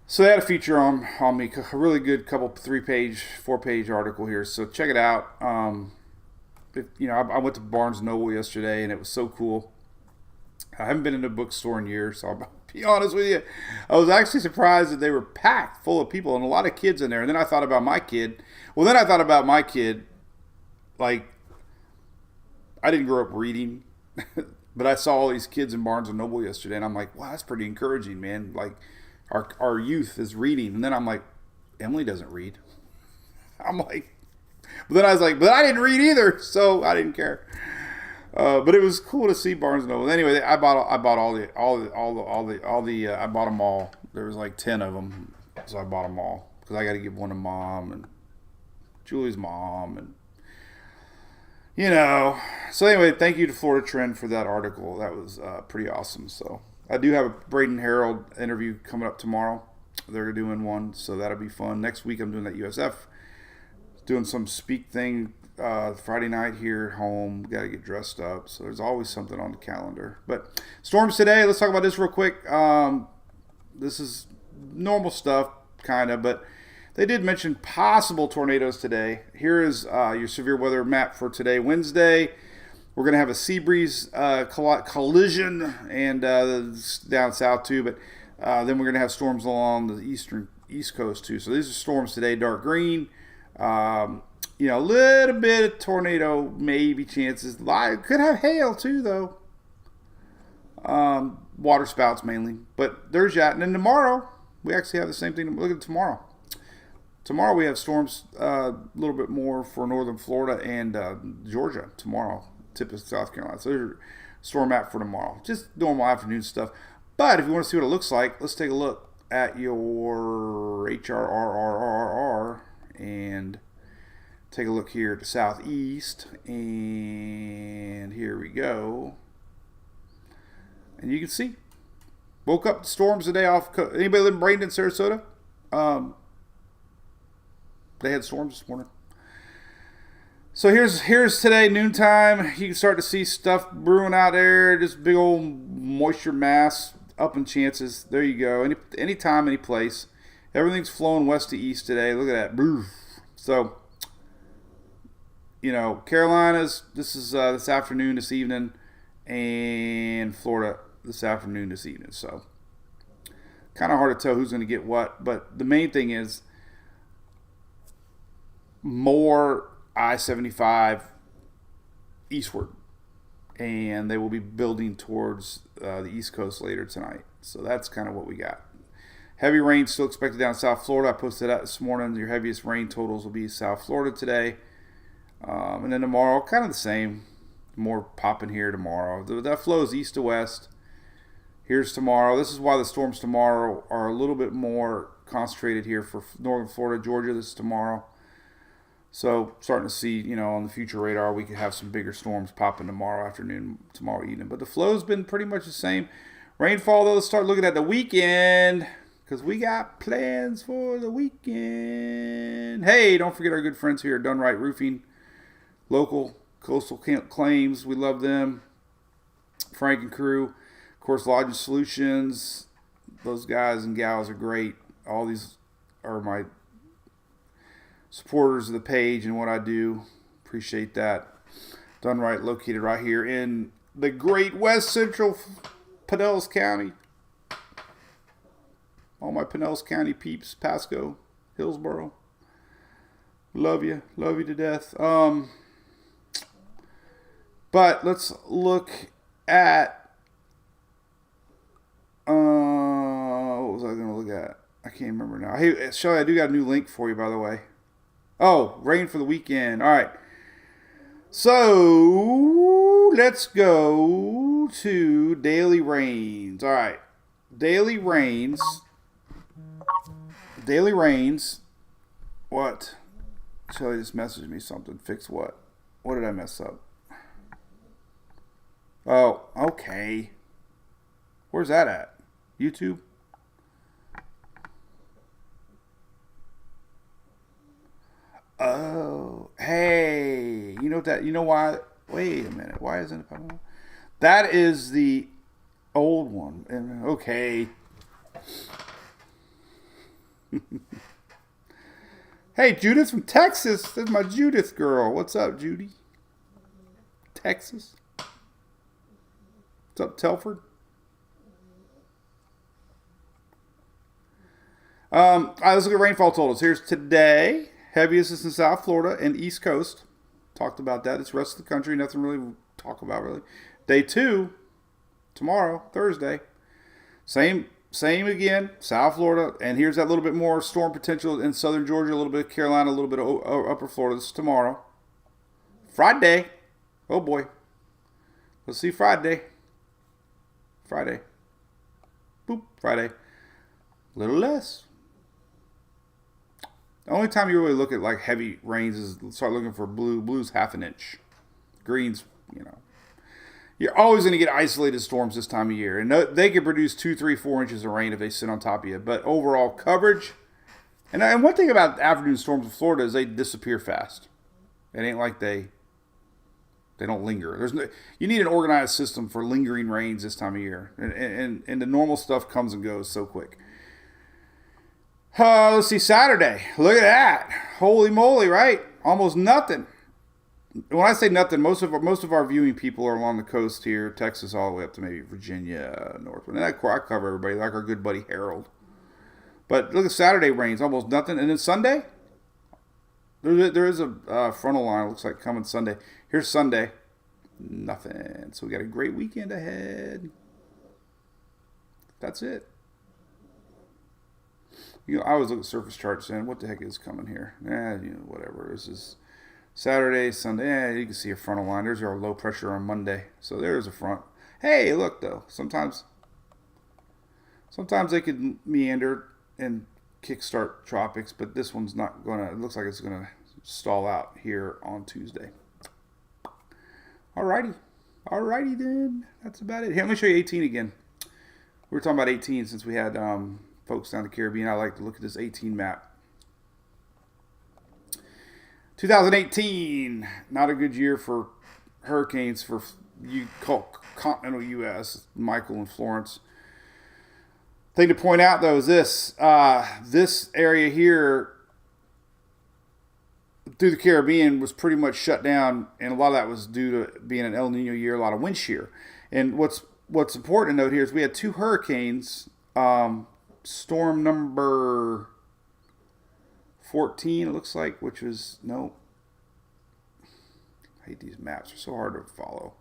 So they had a feature on me, a really good 3-page, 4-page article here. So check it out. I went to Barnes & Noble yesterday, and it was so cool. I haven't been in a bookstore in years, so I'll be honest with you. I was actually surprised that they were packed full of people and a lot of kids in there. And then I thought about my kid. Like, I didn't grow up reading, but I saw all these kids in Barnes & Noble yesterday, and I'm like, wow, that's pretty encouraging, man. Like, our youth is reading. And then I'm like, Emily doesn't read. I'm like, but then I was like, but I didn't read either, so I didn't care. But it was cool to see Barnes & Noble. Anyway, I bought I bought them all. There was like 10 of them, so I bought them all because I got to give one to Mom and Julie's mom, and So anyway, thank you to Florida Trend for that article. That was pretty awesome. So I do have a Braden Harold interview coming up tomorrow. They're doing one, so that'll be fun. Next week I'm doing that USF. Doing some speak thing Friday night here at home. Got to get dressed up. So there's always something on the calendar. But storms today, let's talk about this real quick. This is normal stuff, kind of, but they did mention possible tornadoes today. Here is your severe weather map for today, Wednesday. We're going to have a sea breeze collision and down south too, but then we're going to have storms along the east coast too. So these are storms today, dark green. A little bit of tornado maybe chances. Could have hail too though. Water spouts mainly, but there's that. And then tomorrow we actually have the same thing. Look at tomorrow. Tomorrow we have storms a little bit more for northern Florida and Georgia tomorrow, tip of South Carolina. So there's your storm map for tomorrow. Just normal afternoon stuff. But if you want to see what it looks like, let's take a look at your HRRRRR and take a look here at the southeast. And here we go. And you can see. Woke up to storms today off. Anybody live in Bradenton, Sarasota? They had storms this morning. So here's today, noontime. You can start to see stuff brewing out there. Just big old moisture mass, up in chances. There you go. Any time, any place. Everything's flowing west to east today. Look at that. So, Carolinas, this is this afternoon, this evening, and Florida this afternoon, this evening. So, kind of hard to tell who's going to get what. But the main thing is, more I-75 eastward. And they will be building towards the East Coast later tonight. So that's kind of what we got. Heavy rain still expected down South Florida. I posted that this morning. Your heaviest rain totals will be South Florida today. And then tomorrow, kind of the same. More popping here tomorrow. That flows east to west. Here's tomorrow. This is why the storms tomorrow are a little bit more concentrated here for northern Florida, Georgia. This is tomorrow. So starting to see, on the future radar, we could have some bigger storms popping tomorrow afternoon, tomorrow evening. But the flow's been pretty much the same. Rainfall, though, let's start looking at the weekend because we got plans for the weekend. Hey, don't forget our good friends here at Done Right Roofing. Local coastal claims. We love them. Frank and crew. Of course, Lodging Solutions. Those guys and gals are great. All these are my supporters of the page and what I do. Appreciate that. Done Right, located right here in the great West Central Pinellas County. All my Pinellas County peeps, Pasco, Hillsboro. Love you to death. But let's look at what was I going to look at? I can't remember now. Hey, Shelly, I do got a new link for you, by the way. Oh, rain for the weekend. All right. So let's go to daily rains. All right. Daily rains. What? Shelly just messaged me something. Fix what? What did I mess up? Oh, okay. Where's that at? YouTube? Oh, hey. You know why? Wait a minute. Why isn't it popping up? That is the old one. Okay. Hey, Judith from Texas. That's my Judith girl. What's up, Judy? Texas. What's up, Telford? All right, let's look at rainfall totals. Here's today. Heaviest is in South Florida and East Coast. Talked about that. It's the rest of the country. Nothing really to talk about, really. Day 2, tomorrow, Thursday. Same again, South Florida. And here's that little bit more storm potential in southern Georgia, a little bit of Carolina, a little bit of upper Florida. This is tomorrow. Friday. Oh, boy. Let's see Friday. Boop, Friday. A little less. The only time you really look at like heavy rains is start looking for blue. Blue's half an inch. Green's, You're always going to get isolated storms this time of year. And they can produce 2, 3, 4 inches of rain if they sit on top of you. But overall coverage. And one thing about afternoon storms in Florida is they disappear fast. It ain't like they don't linger. You need an organized system for lingering rains this time of year. And the normal stuff comes and goes so quick. Let's see, Saturday. Look at that. Holy moly, right? Almost nothing. When I say nothing, most of our viewing people are along the coast here, Texas all the way up to maybe Virginia, Northwood. And I cover everybody, like our good buddy Harold. But look at Saturday rains, almost nothing. And then Sunday, there is a frontal line, looks like coming Sunday. Here's Sunday, nothing. So we got a great weekend ahead. That's it. I always look at surface charts saying, what the heck is coming here? Whatever. This is Saturday, Sunday. You can see a frontal line. There's our low pressure on Monday. So there's a front. Hey, look, though. Sometimes they could meander and kickstart tropics, but this one's not going to. It looks like it's going to stall out here on Tuesday. Alrighty then. That's about it. Here, let me show you 18 again. We were talking about 18 since we had folks down the Caribbean. I like to look at this 18 map. 2018, not a good year for hurricanes for continental U.S. Michael and Florence. Thing to point out though is this area here through the Caribbean was pretty much shut down, and a lot of that was due to being an El Nino year, a lot of wind shear. And what's important to note here is we had 2 hurricanes. Storm number 14, it looks like, which was, no. I hate these maps. They're so hard to follow.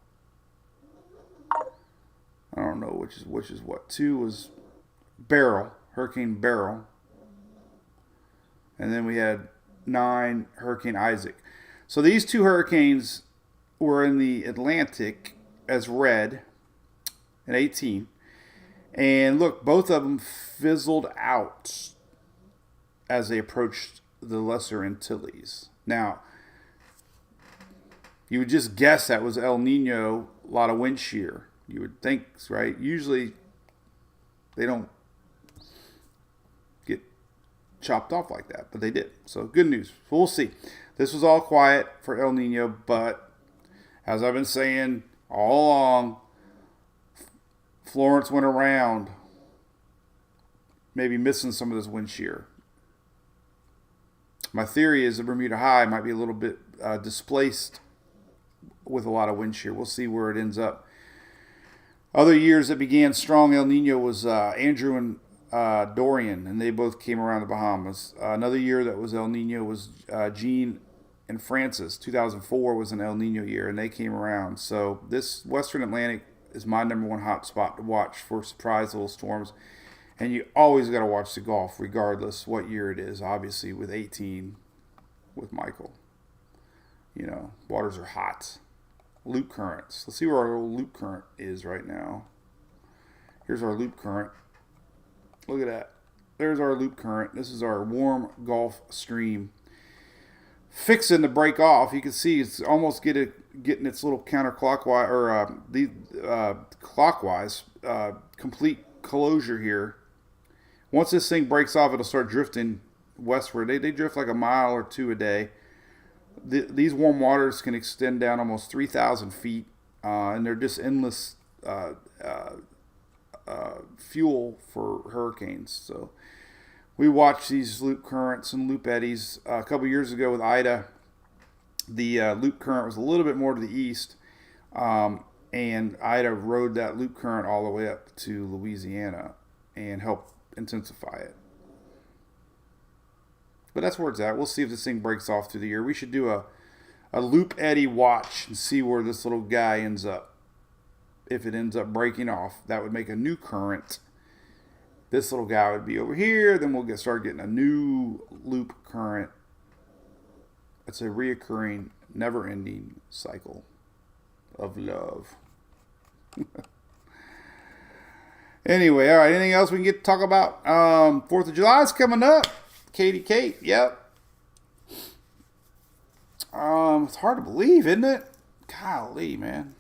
I don't know which is what. 2 was Beryl, Hurricane Beryl. And then we had 9, Hurricane Isaac. So these 2 hurricanes were in the Atlantic as red in 18. And look, both of them fizzled out as they approached the Lesser Antilles. Now, you would just guess that was El Nino, a lot of wind shear. You would think, right? Usually they don't get chopped off like that, but they did. So good news. We'll see. This was all quiet for El Nino, but as I've been saying all along, Florence went around maybe missing some of this wind shear. My theory is the Bermuda High might be a little bit displaced with a lot of wind shear. We'll see where it ends up. Other years that began strong El Nino was Andrew and Dorian, and they both came around the Bahamas. Another year that was El Nino was Jean and Francis. 2004 was an El Nino year, and they came around. So this Western Atlantic is my number one hot spot to watch for surprise little storms. And you always got to watch the Gulf, regardless what year it is. Obviously, with 18, with Michael. You know, waters are hot. Loop currents. Let's see where our loop current is right now. Here's our loop current. Look at that. There's our loop current. This is our warm Gulf Stream. Fixing to break off. You can see it's almost getting its little counterclockwise, or clockwise, complete closure here. Once this thing breaks off, it'll start drifting westward. They drift like a mile or 2 a day. These warm waters can extend down almost 3,000 feet, and they're just endless fuel for hurricanes. So we watch these loop currents and loop eddies. A couple years ago with Ida, the loop current was a little bit more to the east, and Ida rode that loop current all the way up to Louisiana and helped intensify it. But that's where it's at. We'll see if this thing breaks off through the year. We should do a loop eddy watch and see where this little guy ends up. If it ends up breaking off, that would make a new current. This little guy would be over here. Then we'll start getting a new loop current. It's a reoccurring, never-ending cycle of love. Anyway, all right. Anything else we can get to talk about? 4th of July is coming up. Katie Kate, yep. It's hard to believe, isn't it? Golly, man.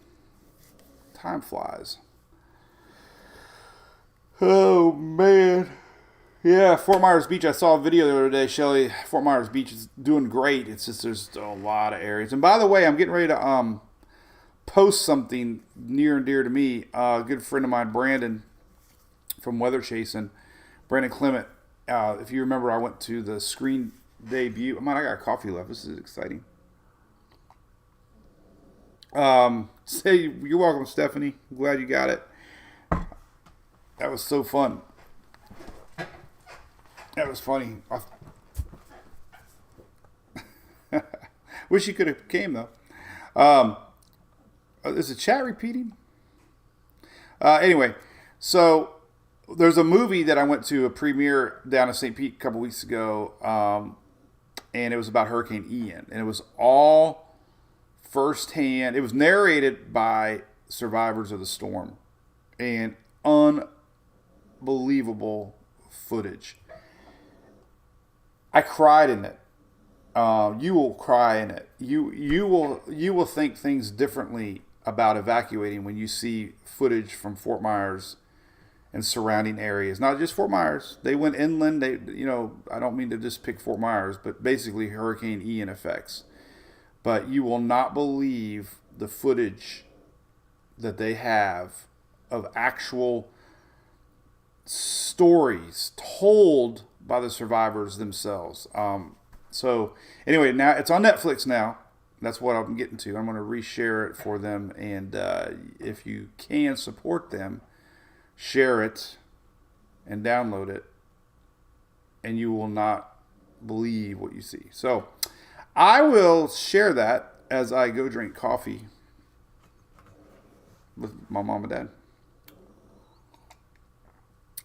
Time flies. Oh, man. Yeah, Fort Myers Beach. I saw a video the other day, Shelly. Fort Myers Beach is doing great. It's just there's a lot of areas. And by the way, I'm getting ready to post something near and dear to me. A good friend of mine, Brandon, from Weather Chasing, Brandon Clement. If you remember, I went to the screen debut. Man, I got coffee left. This is exciting. Say you're welcome, Stephanie. I'm glad you got it. That was so fun. That was funny. Wish you could have came though. Is the chat repeating? Anyway, so there's a movie that I went to a premiere down in St. Pete a couple weeks ago, and it was about Hurricane Ian, and it was all firsthand. It was narrated by survivors of the storm, and unbelievable footage. I cried in it. You will cry in it. You will think things differently about evacuating when you see footage from Fort Myers and surrounding areas. Not just Fort Myers. They went inland. I don't mean to just pick Fort Myers, but basically Hurricane Ian effects. But you will not believe the footage that they have of actual stories told by the survivors themselves. So anyway, now it's on Netflix now. That's what I'm getting to. I'm going to reshare it for them. And if you can support them, share it and download it. And you will not believe what you see. So I will share that as I go drink coffee with my mom and dad.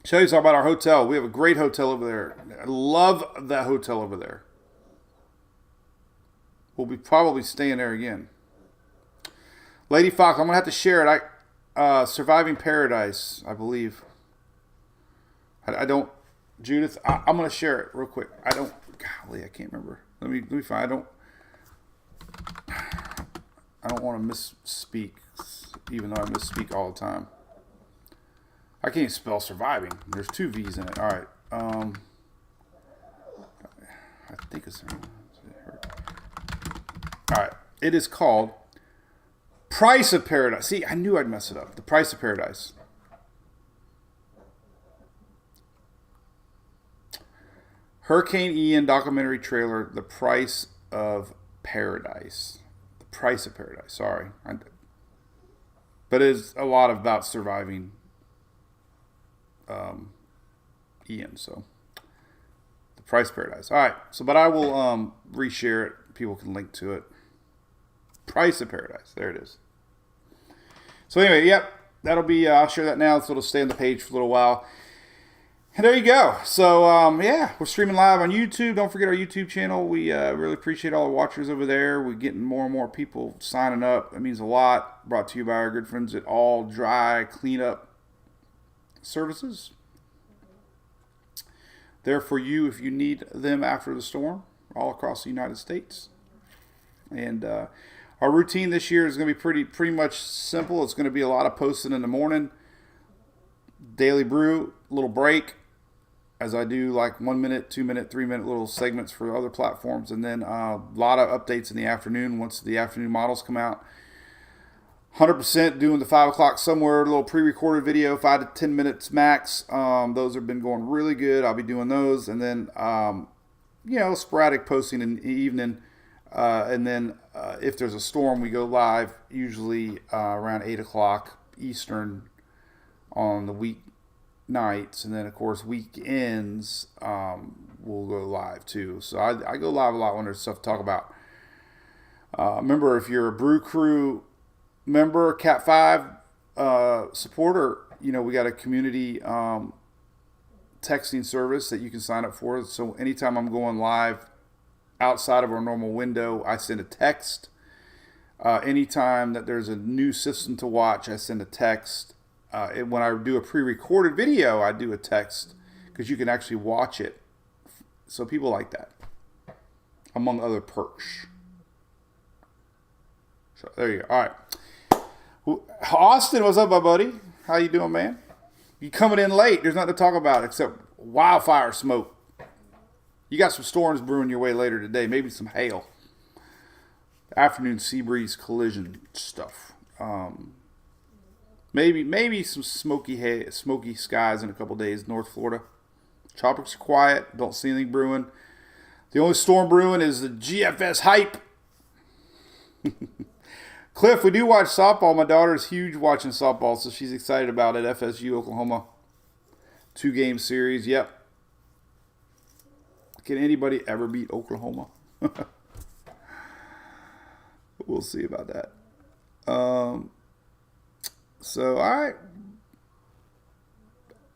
Show you something about our hotel. We have a great hotel over there. I love that hotel over there. We'll be probably staying there again. Lady Fox, I'm going to have to share it. Surviving Paradise, I believe. I don't, Judith, I'm going to share it real quick. I can't remember. Let me find, I don't want to misspeak, even though I misspeak all the time. I can't spell surviving. There's 2 V's in it. All right. I think it's, all right. It is called Price of Paradise. See, I knew I'd mess it up. The Price of Paradise. Hurricane Ian documentary trailer, The Price of Paradise. The Price of Paradise. Sorry. But it's a lot about surviving Ian. So, The Price of Paradise. All right. So, but I will reshare it. People can link to it. Price of Paradise. There it is. So anyway, yep, that'll be, I'll share that now, so it'll stay on the page for a little while. And there you go. So, yeah, we're streaming live on YouTube. Don't forget our YouTube channel. We really appreciate all the watchers over there. We're getting more and more people signing up. That means a lot. Brought to you by our good friends at All Dry Cleanup Services. There for you if you need them after the storm, all across the United States. And our routine this year is going to be pretty much simple. It's going to be a lot of posting in the morning, daily brew, little break, as I do like 1 minute, 2 minute, 3 minute little segments for other platforms, and then a lot of updates in the afternoon once the afternoon models come out. 100% doing the 5 o'clock somewhere, a little pre-recorded video, 5 to 10 minutes max. Those have been going really good. I'll be doing those, and then sporadic posting in the evening. And then if there's a storm, we go live usually around 8 o'clock Eastern on the weeknights. And then, of course, weekends we'll go live too. So I go live a lot when there's stuff to talk about. Remember, if you're a Brew Crew member, Cat 5 supporter, we got a community texting service that you can sign up for. So anytime I'm going live outside of our normal window, I send a text. Anytime that there's a new system to watch, I send a text. When I do a pre-recorded video, I do a text because you can actually watch it. So people like that, among other perks. So there you go. All right. Austin, what's up, my buddy? How you doing, man? You coming in late. There's nothing to talk about except wildfire smoke. You got some storms brewing your way later today. Maybe some hail. Afternoon sea breeze collision stuff. Maybe some smoky skies in a couple days. North Florida. Tropics are quiet. Don't see anything brewing. The only storm brewing is the GFS hype. Cliff, we do watch softball. My daughter is huge watching softball, so she's excited about it. FSU, Oklahoma. 2-game series. Yep. Can anybody ever beat Oklahoma? We'll see about that. So, all right.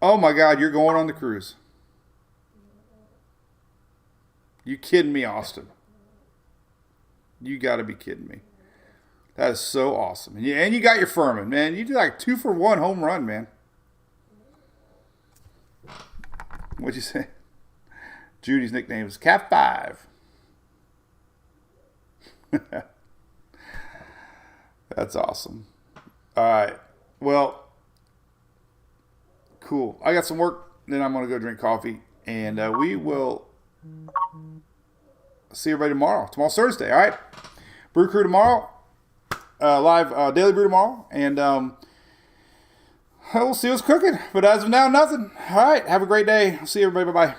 Oh, my God. You're going on the cruise. You kidding me, Austin? You got to be kidding me. That is so awesome. And you got your Furman, man. You did like 2-for-1 home run, man. What'd you say? Judy's nickname is Cat 5. That's awesome. All right. Well, cool. I got some work. Then I'm going to go drink coffee. And we will see everybody tomorrow. Tomorrow's Thursday. All right. Brew Crew tomorrow. Live Daily Brew tomorrow. And we'll see what's cooking. But as of now, nothing. All right. Have a great day. See everybody. Bye-bye.